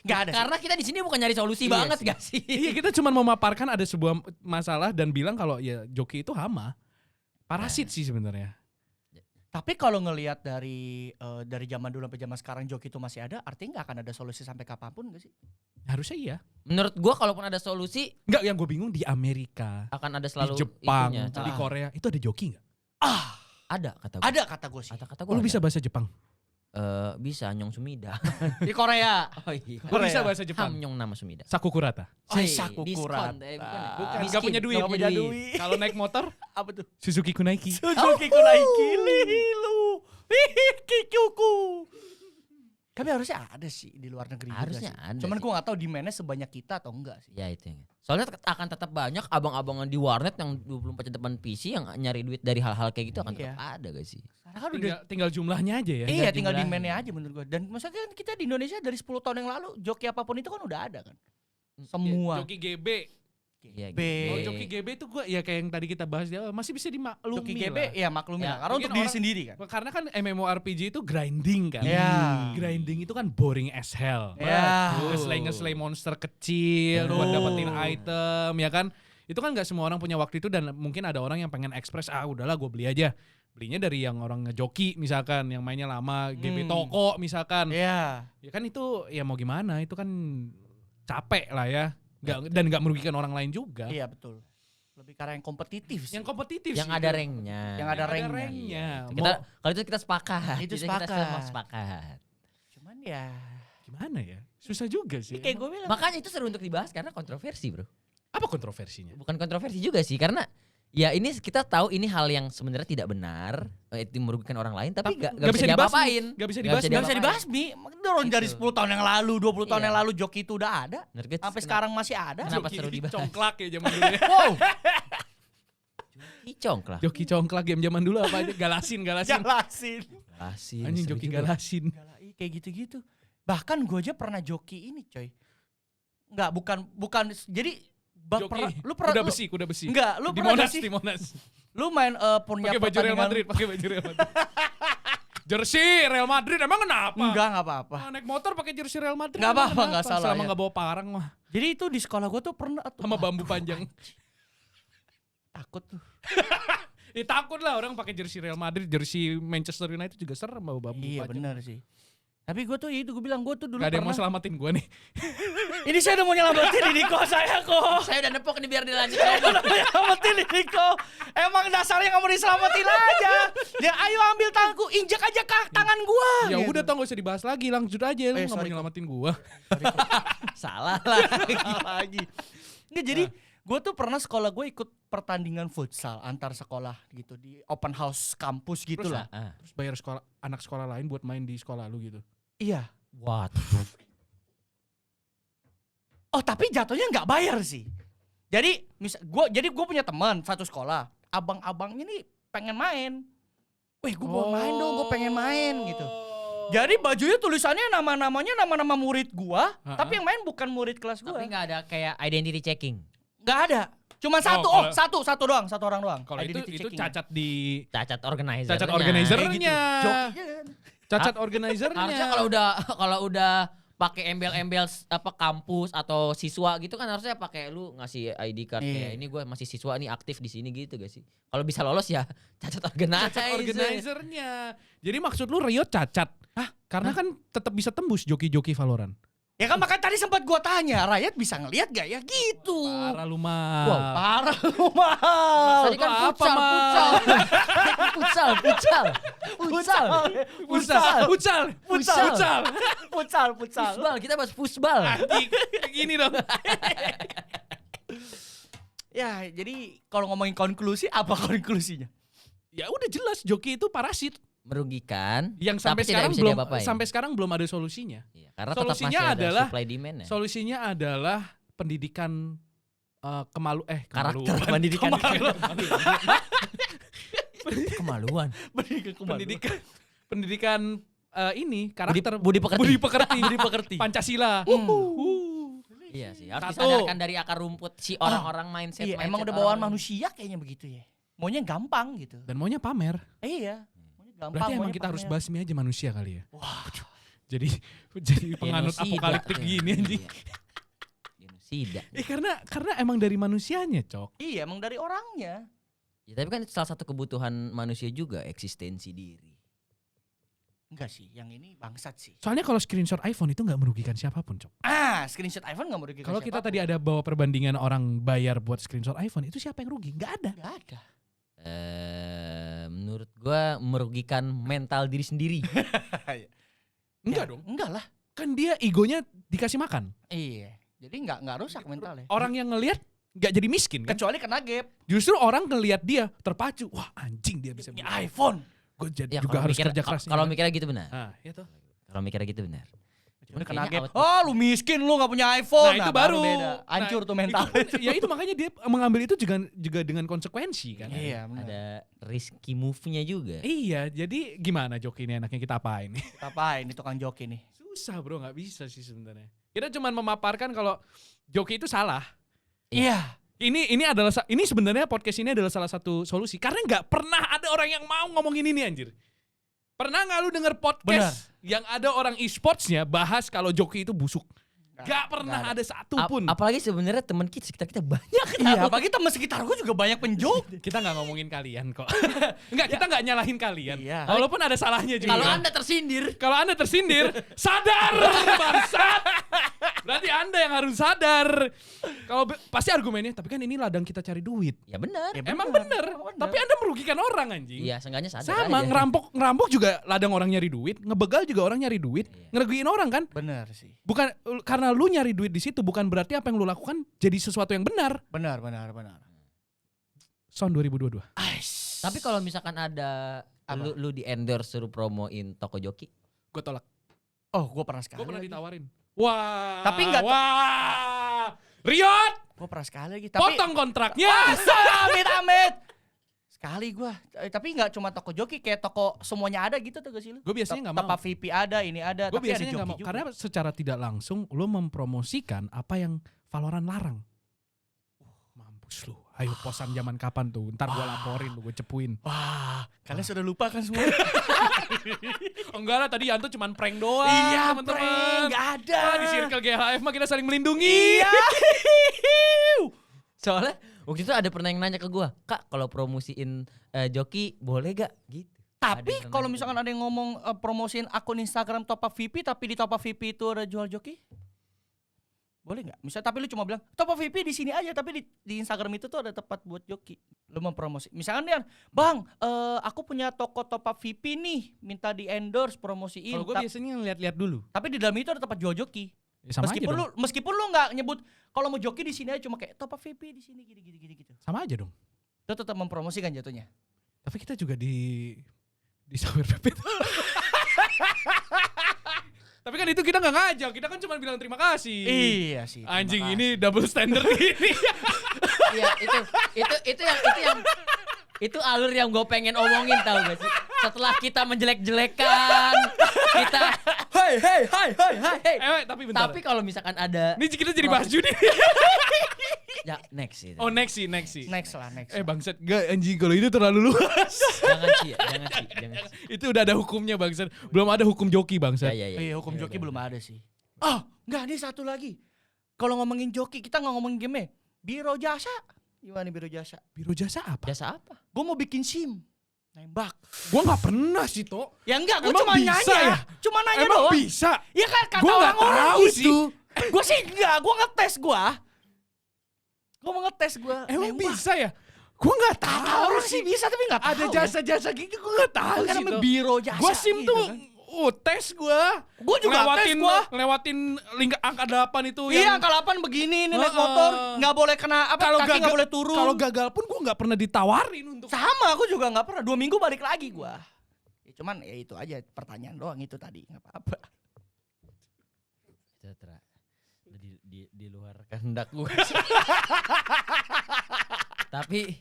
Gak ada sih. Karena kita di sini bukan nyari solusi Iya banget sih. gak sih? Iya, kita cuma memaparkan ada sebuah masalah dan bilang kalau ya joki itu hama. Parasit sih sebenarnya. Tapi kalau ngelihat dari zaman dulu sampai zaman sekarang joki itu masih ada, artinya nggak akan ada solusi sampai kapanpun nggak sih? Harusnya iya. Menurut gua kalaupun ada solusi Enggak, yang gue bingung di Amerika, akan ada selalu di Jepang, itunya. di Korea itu ada joki nggak? Ada kata gua. Ada kata gue sih. Kata Oh, lu bisa bahasa Jepang? bisa Nyong Sumida. Di Korea. Oh iya. Gue bisa bahasa Ham Jepang. Nyong nama Sumida. Sakukurata. Ay, Diskon, Sakukurata. Bukan, Miskin, nggak punya duit. nggak punya duit. Kalau naik motor, Apa tuh? Suzuki Kunaiki. Suzuki Kunaiki lilu. Kikyuku. Tapi harusnya ada sih di luar negeri Harusnya juga sih. ada Cuman sih. gue gak tahu demand-nya sebanyak kita atau enggak sih. Ya itu. Soalnya akan tetap banyak abang-abangan di warnet yang 24 jam depan PC yang nyari duit dari hal-hal kayak gitu akan Iya. tetap ada gak sih? Karena kan Tinggal jumlahnya aja ya. iya tinggal jumlahnya. demand-nya aja menurut gue. Dan maksudnya kan kita di Indonesia dari 10 tahun yang lalu joki apapun itu kan udah ada kan. Semua. Joki GB. Iya, B. Oh, joki GB itu gue ya kayak yang tadi kita bahas di awal, masih bisa dimaklumi Joki lah. GB ya maklumi Ya, lah. Karena mungkin untuk diri orang- sendiri kan. Karena kan MMORPG itu grinding kan. Iya. Grinding itu kan boring as hell. Ya. Ngeslay monster kecil buat Betul. dapetin item ya kan. Itu kan gak semua orang punya waktu itu dan mungkin ada orang yang pengen ekspres, udahlah gue beli aja. Belinya dari yang orang ngejoki misalkan, yang mainnya lama, GB toko misalkan. Iya. Ya kan itu ya mau gimana, itu kan capek lah ya. Dan gak merugikan orang lain juga. Iya betul. Lebih karena yang kompetitif sih. Yang kompetitif Yang sih ada itu. ranknya. Yang ada ranknya. ranknya. Kita kalau itu kita sepakat. Itu Kita sepakat. semua sepakat. Cuman ya. Gimana ya? Susah juga sih. Kayak gue bilang. Makanya itu seru untuk dibahas karena kontroversi, Bro. Apa kontroversinya? Bukan kontroversi juga sih karena ya ini kita tahu ini hal yang sebenarnya tidak benar, itu merugikan orang lain tapi Tapi gak bisa diapa-apain. Gak bisa Nggak dibahas. Gak bisa dibahas Mi. Dorong dari Itu. 10 tahun yang lalu, 20 tahun Iya. yang lalu joki itu udah ada. Ngerti? Sampai sekarang masih ada. Kenapa Joki seru dibahas? Congklak ya zaman dulu ya. Wow. Icong lah. Joki congklak game zaman dulu apa aja? Galasin. Jelasin. Asin. Anjing seru joki juga. galasin. Kayak gitu-gitu. Bahkan gue aja pernah joki ini coy. Enggak, bukan. Jadi Joki. lu pernah Kuda besi. Enggak, lu Di pernah Monas, gak sih? di Monas. Lu main punya Pakai baju Real pertandingan. Madrid, pakai baju Real Madrid. Jersey Real Madrid emang kenapa? Enggak apa-apa. Naik motor pakai jersey Real Madrid. Nggak emang apa-apa, kenapa? nggak salah, Selama ya. nggak bawa parang mah. Jadi itu di sekolah gue tuh pernah tuh. Sama bambu panjang. Takut tuh. Ya takut lah orang pakai jersey Real Madrid, jersey Manchester United juga serem bawa bambu Iya panjang. benar sih. Tapi gue tuh ya itu gue bilang gue tuh dulu Gak ada yang mau pernah. selamatin gue nih. Ini saya udah mau nyelamatin ini kok saya kok. Saya udah nepok nih biar dilanjut. Saya udah mau nyelamatin ini kok. Emang dasarnya nggak mau diselamatin aja. Dia ayo ambil tanganku, injak aja ke tangan gua. Ya Gitu. udah tau gak usah dibahas lagi, lanjut aja. Lu gak mau sorry, kok. nyelamatin gue. Salah lah. lagi. Nggak jadi gue tuh pernah sekolah gue ikut pertandingan futsal antar sekolah gitu di open house kampus gitu lah. Terus bayar anak sekolah lain buat main di sekolah lu gitu. Iya. What? Oh tapi jatuhnya nggak bayar sih. Jadi gue punya teman satu sekolah. Abang-abangnya nih pengen main. Wih gue mau main dong, gue pengen main gitu. Jadi bajunya tulisannya nama-namanya nama-nama murid gua, tapi yang main bukan murid kelas gua. Tapi nggak ada kayak identity checking. Nggak ada. Cuma satu, kalau- satu doang, satu orang doang. Kalau itu Identity checking. cacat di Cacat organizer. cacat organizernya. Jokinya kan. Cacat organizernya. Harusnya kalau udah pakai embel-embel apa kampus atau siswa gitu kan harusnya pakai lu ngasih ID card kayak ini gue masih siswa nih aktif di sini gitu gak sih? Kalau bisa lolos ya cacat cacat organizernya. Jadi maksud lu Riot cacat? Karena kan tetap bisa tembus joki-joki Valorant. Ya kan makanya tadi sempat gua tanya, rakyat bisa ngelihat gak ya gitu. Parah lu mah. Wow, parah lu mahal. Tadi kan apa, futsal, Mal? futsal. Futsal. Futsal. Futsal. Futsal, kita bahas futsal. Anjing, kayak gini dong. Ya, jadi kalau ngomongin konklusi, apa konklusinya? Ya udah jelas joki itu parasit Merugikan. yang sampai tapi tidak sekarang bisa belum diapa-apain. sampai sekarang belum ada solusinya. Iya, karena Solusinya tetap masih adalah- ada supply demand ya. Solusinya adalah pendidikan kemaluan. Karakter pendidikan. Kemaluan. Pendidikan ini karakter Budi pekerti. Budi pekerti. Pancasila. Iya sih, harus Satu. disadarkan dari akar rumput si orang-orang mindset. Iya, emang mindset udah bawaan orang. manusia kayaknya begitu ya. Maunya gampang gitu. Dan maunya pamer. Iya. Maunya gampang. Berarti emang maunya kita harus pamer. basmi aja manusia kali ya. Wah, Jadi penganut Genosida. apokaliptik Iya, gini anjing. iya. Genosida. Karena emang dari manusianya, Cok. iya emang dari orangnya. Ya, tapi kan itu salah satu kebutuhan manusia juga, eksistensi diri. Enggak sih, yang ini bangsat sih. Soalnya kalau screenshot iPhone itu nggak merugikan siapapun, Cok. Screenshot iPhone nggak merugikan Kalau kita siapapun. tadi ada bawa perbandingan orang bayar buat screenshot iPhone, itu siapa yang rugi? Nggak ada. Nggak ada. Menurut gua merugikan mental diri sendiri. Enggak Ya, dong. Enggak lah. Kan dia egonya dikasih makan. Iya. Jadi nggak rusak mentalnya. Orang yang ngelihat nggak jadi miskin kan? Kecuali kena gap. Justru orang ngelihat dia terpacu. Wah anjing dia bisa Ini beli. iPhone. Gue Ya, juga kalau harus mikir- kerja keras. Kalau mikirnya gitu benar. Nah, ya tuh. Kalau mikirnya gitu benar. Udah Kayaknya kena gap. output- Oh lu miskin lu gak punya iPhone. Nah, itu baru beda. Hancur tuh mental. Ya itu makanya dia mengambil itu juga dengan konsekuensi kan. Iya benar. Ada risky move-nya juga. Iya, jadi gimana joki ini enaknya kita apain? Apa ini tukang joki nih? Susah bro, nggak bisa sih sebenarnya. Kita cuma memaparkan kalau joki itu salah. Iya. Ini sebenarnya podcast ini adalah salah satu solusi karena nggak pernah ada orang yang mau ngomongin ini anjir. Pernah nggak lu denger podcast yang ada orang e-sportsnya bahas kalau joki itu busuk? Gak pernah ada satu pun. Apalagi sebenarnya teman kita sekitar kita banyak. Iya, apalagi teman sekitar gue juga banyak penjok. Kita nggak ngomongin kalian kok. Enggak, kita nggak nyalahin kalian. Iya. Walaupun ada salahnya juga. Kalau Anda tersindir, sadar bangsat. Berarti Anda yang harus sadar. Kalau pasti argumennya, tapi kan ini ladang kita cari duit. ya benar. Ya Emang bener. Tapi Anda merugikan orang anjing. Iya, seenggaknya sadar Sama aja. ngerampok juga ladang orang nyari duit, ngebegal juga orang nyari duit, ngerugiin orang kan? Benar sih. Bukan karena lu nyari duit di situ bukan berarti apa yang lu lakukan jadi sesuatu yang benar. Benar. Son 2022. Tapi kalau misalkan ada Apa? lu di endorse suruh promoin toko joki, Gue tolak. Oh, gue pernah sekali. Gue pernah lagi. ditawarin. Wah. Tapi nggak- Wah. Riot, Gue pernah sekali lagi. Tapi potong kontraknya. amit. Sekali gue. Tapi nggak cuma toko joki, kayak toko semuanya ada gitu tuh gak sih lu? Gue biasanya nggak mau. Top VIP ada, ini ada. Gue tapi ada biasanya nggak joki mau juga. karena secara tidak langsung lo mempromosikan apa yang Valorant larang. Mampus lu. Ayo posan zaman kapan tuh? Ntar gue laporin lu, gue cepuin. Wah, kalian sudah lupa kan semua? Enggak lah, tadi Yanto cuman prank doang. Iya, teman-teman. prank, nggak ada. Wah, di circle GHF mah kita saling melindungi. Iya. soalnya waktu itu ada pernah yang nanya ke gua, Kak kalau promosiin joki boleh gak? Gitu. Ada Tapi yang pernah kalau nanya misalkan ke ada yang ngomong promosiin akun Instagram Top Up VIP, tapi di Top Up VIP itu ada jual joki, boleh nggak? Misal tapi lu cuma bilang Top Up VIP di sini aja, tapi di Instagram itu tuh ada tempat buat joki. Lu mempromosi. Misalkan dia, Bang, aku punya toko Top Up VIP nih, minta di endorse promosiin. Kalau gue biasanya ngeliat-liat dulu. Tapi di dalam itu ada tempat jual joki. Ya, sama aja dong. Meskipun lu nggak nyebut kalau mau joki di sini aja, cuma kayak Top Up VIP di sini gitu. Sama aja dong. Itu tetap mempromosikan jatuhnya. Tapi kita juga di Sawer PP. Tapi kan itu kita nggak ngajak, kita kan cuma bilang terima kasih. Iya sih. terima Anjing kasih. ini double standard ini. Iya, itu alur yang gue pengen omongin tau gak sih? Setelah kita menjelek-jelekan, kita Hai. Tapi bentar. tapi kalau misalkan ada Ini kita jadi bahas judi. ya next itu. Oh next sih. Next lah. Bangsat, gak anjing kalau itu terlalu luas. Jangan sih. Itu udah ada hukumnya bangsat. Belum ada hukum joki bangsat. Ya. Iya, hukum joki belum ada sih. Oh, enggak, ini satu lagi. Kalau ngomongin joki, kita nggak ngomongin game. Biro jasa. Gimana nih biro jasa? Biro jasa apa? Jasa apa? Gue mau bikin SIM. Nembak. Gua nggak pernah sih, Tok. Ya enggak, gue Emang cuma bisa nanya. ya? Cuma nanya Emang doang. bisa? Ya kan kata Gua nggak orang-orang tahu gitu. sih. Gue sih enggak, gue ngetes gue. Gue mau ngetes gue. Emang bisa ya? Gua nggak tahu. Kata orang sih bisa tapi nggak tahu. Ada jasa-jasa gitu gua nggak tahu Kan sih, namanya Tok. biro jasa. Gua SIM gitu tuh kan. tes gua. Gua juga tes gua. Ngelewatin link angka 8 itu Iya, yang angka 8 begini nih naik Heeh. motor, nggak boleh kena apa, kalau kaki nggak gagal boleh turun. Kalau gagal pun gua nggak pernah ditawarin untuk Sama, aku juga nggak pernah. 2 minggu balik lagi gua. Ya, cuman ya itu aja pertanyaan doang itu tadi, nggak apa-apa. Citra. Di luar kehendak gue. Tapi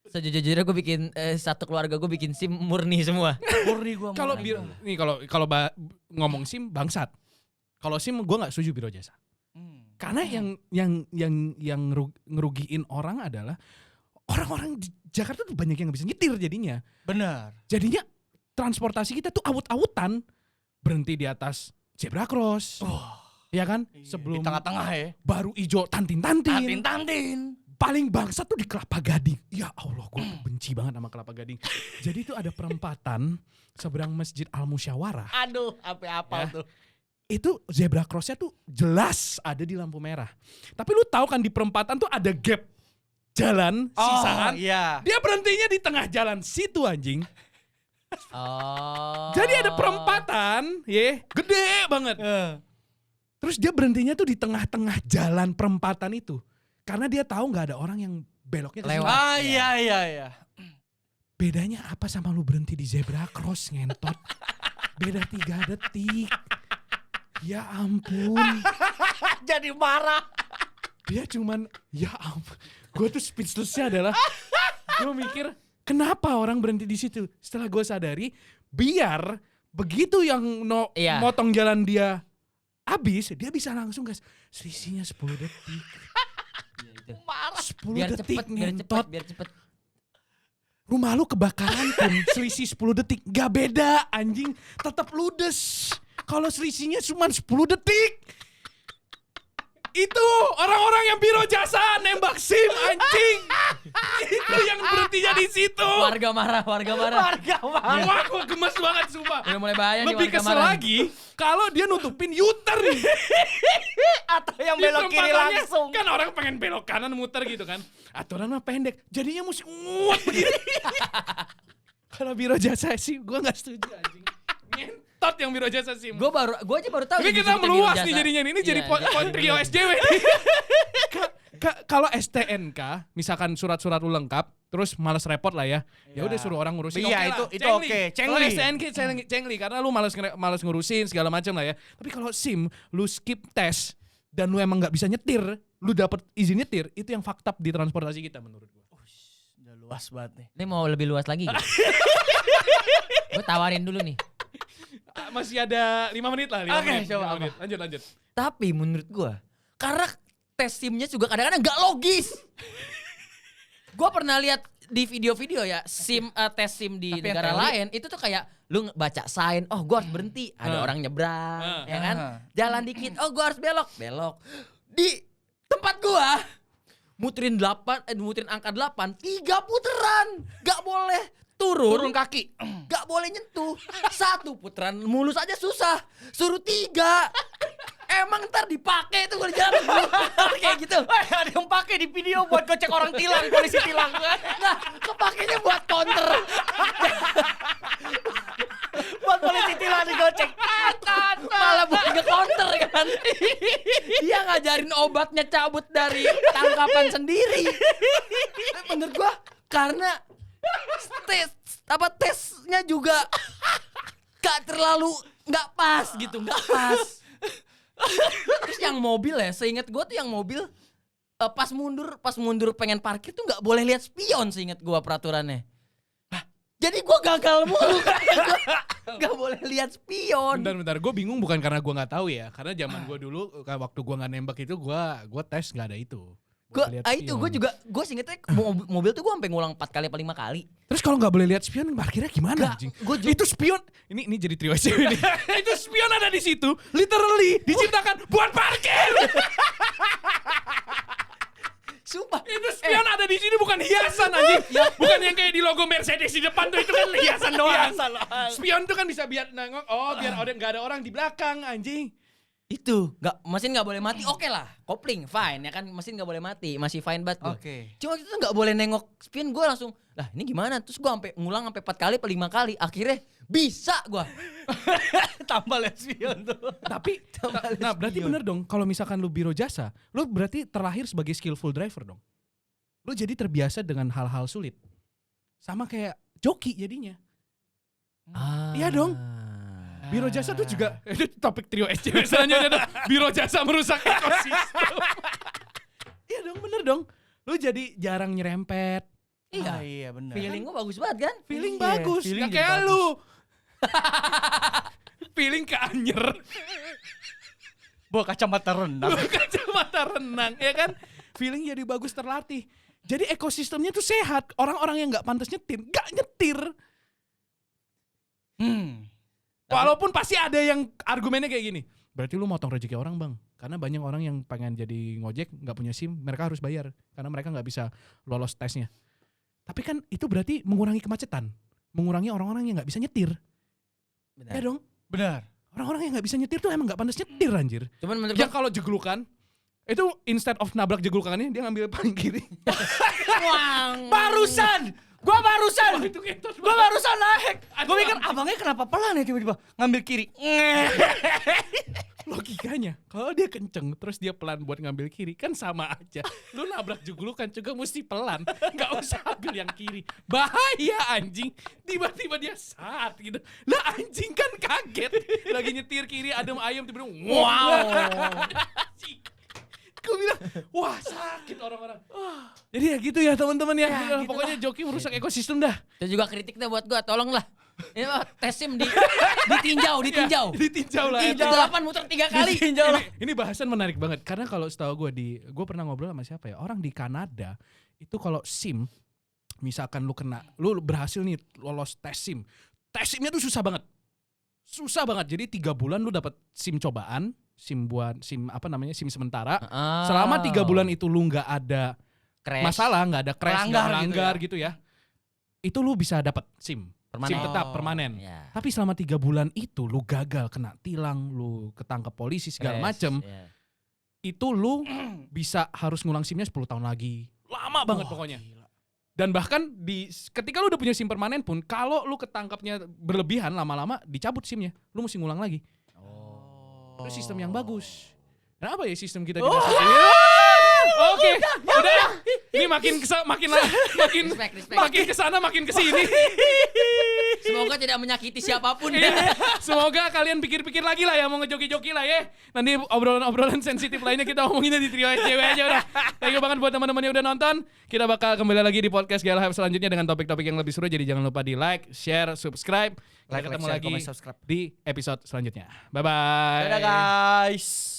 sejujurnya gue bikin satu keluarga gue bikin SIM murni semua. Murni gua. kalau nih ngomong SIM bangsat. Kalau SIM gua nggak setuju biro jasa. Karena yang ngerugiin orang adalah orang-orang di Jakarta tuh banyak yang nggak bisa nyetir jadinya. Benar. Jadinya transportasi kita tuh awut-awutan, berhenti di atas zebra cross. Ya kan? Sebelum di tengah-tengah ya. baru ijo tantin-tantin. Tantin. Paling bangsa tuh di Kelapa Gading. Ya Allah, gue tuh benci banget sama Kelapa Gading. Jadi itu ada perempatan seberang Masjid Al Musyawarah. Aduh, apa-apa Ya. tuh. Itu zebra crossnya tuh jelas ada di lampu merah. Tapi lu tahu kan di perempatan tuh ada gap jalan sisaan. Iya. Dia berhentinya di tengah jalan situ anjing. Oh. Jadi ada perempatan, gede banget. Terus dia berhentinya tuh di tengah-tengah jalan perempatan itu. Karena dia tahu nggak ada orang yang beloknya ke Lewat. sini. Ah iya. Bedanya apa sama lu berhenti di zebra cross ngentot? Beda 3 detik. Ya ampun. Jadi marah. Dia cuman, ya ampun. Gue tuh speechlessnya adalah, gue mikir kenapa orang berhenti di situ? Setelah gue sadari, biar begitu yang Iya. motong jalan dia habis, dia bisa langsung gas. Selisihnya 10 detik. Marah. 10 Biar detik cepet, biar cepet, ngentot. biar cepet. Rumah lu kebakaran pun selisih 10 detik. Gak beda anjing. Tetap ludes. Kalau selisihnya cuma 10 detik. Itu orang-orang yang biro jasa nembak SIM anjing. Itu yang berhentinya di situ. Warga marah. Warga marah. Wah, gue gemes banget sumpah. Udah mulai bahaya nih Lebih warga kesel marah. lagi kalau dia nutupin U-turn nih. Atau yang Di belok kiri perempatannya, langsung. kan orang pengen belok kanan muter gitu kan. Aturan mah pendek. Jadinya mesti nguat begini. Kalau biro jasa SIM gue gak setuju anjing. Ngentot yang biro jasa SIM. Gue aja baru tahu. Ini kita disebutnya biro meluas jasa. nih jadinya. Ini jadi Iya, poin trio SJW. Kalau STNK, misalkan surat-surat lu lengkap, terus males repot lah ya. Ya udah suruh orang ngurusin. Iya, oke lah, itu cengli. oke, Kalau cengli. STNK cengli karena lu males ngurusin segala macam lah ya. Tapi kalau SIM, lu skip tes dan lu emang nggak bisa nyetir, lu dapet izin nyetir, itu yang fucked up di transportasi kita menurut gua. Udah luas banget nih. Ini mau lebih luas lagi. Gue tawarin dulu nih. Masih ada 5 menit lah. 5 Oke, menit. coba 5 apa? menit. Lanjut. Tapi menurut gue, karena tes SIM-nya juga kadang-kadang gak logis. Gue pernah lihat di video-video ya, tes SIM di Tapi yang negara teori- lain itu tuh kayak lu baca sign, oh gue harus berhenti, ada orang nyebrang, ya kan? Jalan dikit, oh gue harus belok. Di tempat gue muterin angka 8, 3 putaran, gak boleh turun kaki. gak boleh nyentuh. 1 putaran mulus aja susah, suruh 3. Emang ntar dipakai tuh kalau jalan kayak gitu. Ada yang pakai di video buat gocek orang tilang, polisi tilang. Nah, kepakainya buat counter. Buat polisi tilang digocek. Malah buat nge-counter kan. Dia ngajarin obatnya cabut dari tangkapan sendiri. Menurut gua karena tesnya juga gak terlalu gak pas gitu, gak pas. Terus yang mobil ya, seingat gue tuh yang mobil pas mundur pengen parkir tuh nggak boleh lihat spion, seingat gue peraturannya. Jadi gue gagal mulu kan, nggak boleh lihat spion. Bentar, gue bingung bukan karena gue nggak tahu ya, karena zaman gue dulu waktu gue nggak nembak itu gue tes nggak ada itu. Gue seingetnya mobil tuh gue sampai ngulang 4 kali apa 5 kali. Terus kalau nggak boleh lihat spion, parkirnya gimana Nggak, anjing? gua juga- Itu spion, ini jadi trio SJW nih. Itu spion ada di situ, literally diciptakan buat parkir. Sumpah. Itu Itu spion ada di sini bukan hiasan anjing. Bukan yang kayak di logo Mercedes di depan tuh, itu kan hiasan doang. Spion tuh kan bisa biar nengok, biar nggak ada orang di belakang anjing. Itu mesin nggak boleh mati, oke lah, kopling fine ya kan, mesin nggak boleh mati, masih fine banget gue. Oke. Cuma itu nggak boleh nengok spion, gue langsung lah ini gimana, terus gue sampai ngulang sampai 4 kali, 5 kali, akhirnya bisa gue. Tambah spion tuh. Tapi nah berarti bener dong kalau misalkan lu biro jasa, lu berarti terlahir sebagai skillful driver dong. Lu jadi terbiasa dengan hal-hal sulit. Sama kayak joki jadinya. Iya dong. Biro jasa tuh juga itu topik trio SCW selanjutnya tuh. Biro jasa merusak ekosistem. Iya dong, bener dong. Lu jadi jarang nyerempet. Iya. Iya benar. Feeling gue bagus banget kan? Feeling Iya, bagus. feeling Gak jadi kayak bagus. lu. Feeling ke anyer. Bawa kacamata renang. Kacamata renang, ya kan? Feeling jadi bagus, terlatih. Jadi ekosistemnya tuh sehat. Orang-orang yang gak pantas nyetir, gak nyetir. Walaupun pasti ada yang argumennya kayak gini. Berarti lu motong rezeki orang bang. Karena banyak orang yang pengen jadi ngojek gak punya SIM, mereka harus bayar. Karena mereka gak bisa lolos tesnya. Tapi kan itu berarti mengurangi kemacetan. Mengurangi orang-orang yang gak bisa nyetir. Benar. Ya dong. Benar. Orang-orang yang gak bisa nyetir tuh emang gak pantas nyetir anjir. Cuman menurut Yang gue, kalau jeglukan, itu instead of nabrak jeglukannya, dia ngambil paling kiri. Barusan! Gua barusan! Itu ketot Gua banget. barusan naik. Aduh, Gua mikir abangnya kenapa pelan ya tiba-tiba ngambil kiri. Logikanya, kalau dia kenceng terus dia pelan buat ngambil kiri, kan sama aja. Lu nabrak jeglukan juga mesti pelan, nggak usah ambil yang kiri. Bahaya anjing. Tiba-tiba dia saat gitu. Lah anjing kan kaget. Lagi nyetir kiri adem ayam tiba-tiba wow. Anjing. Gue bilang, wah sakit orang-orang. Jadi ya gitu ya teman-teman ya. Udah, gitu pokoknya joki merusak ekosistem dah. itu juga kritik dah buat gue, tolonglah. Ini mah tes SIM ditinjau. Ditinjau lah. Itu 8 muter 3 kali. Ini bahasan menarik banget karena kalau setahu gue pernah ngobrol sama siapa ya, orang di Kanada itu kalau SIM, misalkan lu berhasil nih lolos tes SIM-nya tuh susah banget. Jadi 3 bulan lu dapat SIM cobaan, SIM sementara. Selama 3 bulan itu lu nggak ada Crash. masalah, nggak ada crash, nggak Melanggar melanggar gitu ya, itu lu bisa dapat SIM Permanen. tetap permanen. Ya. Tapi selama 3 bulan itu lu gagal, kena tilang, lu ketangkep polisi segala Crash, macem, ya. itu lu bisa harus ngulang SIM-nya 10 tahun lagi. Lama banget pokoknya. Dan bahkan ketika lu udah punya SIM permanen pun, kalau lu ketangkapnya berlebihan lama-lama dicabut SIM-nya. Lu mesti ngulang lagi. Itu sistem yang bagus. Kenapa ya sistem kita Oke, udah. Ini makin kesana makin kesini. Semoga tidak menyakiti siapapun. Semoga kalian pikir-pikir lagi lah ya, mau ngejoki-joki lah ya. Nanti obrolan sensitif lainnya kita ngomonginnya di trio SCW aja udah. Thank you banget buat teman-teman yang udah nonton. Kita bakal kembali lagi di podcast Gala Hype selanjutnya dengan topik-topik yang lebih seru. Jadi jangan lupa di like, share, subscribe. Kita ketemu lagi comment, subscribe. di episode selanjutnya. Bye-bye. Dadah guys.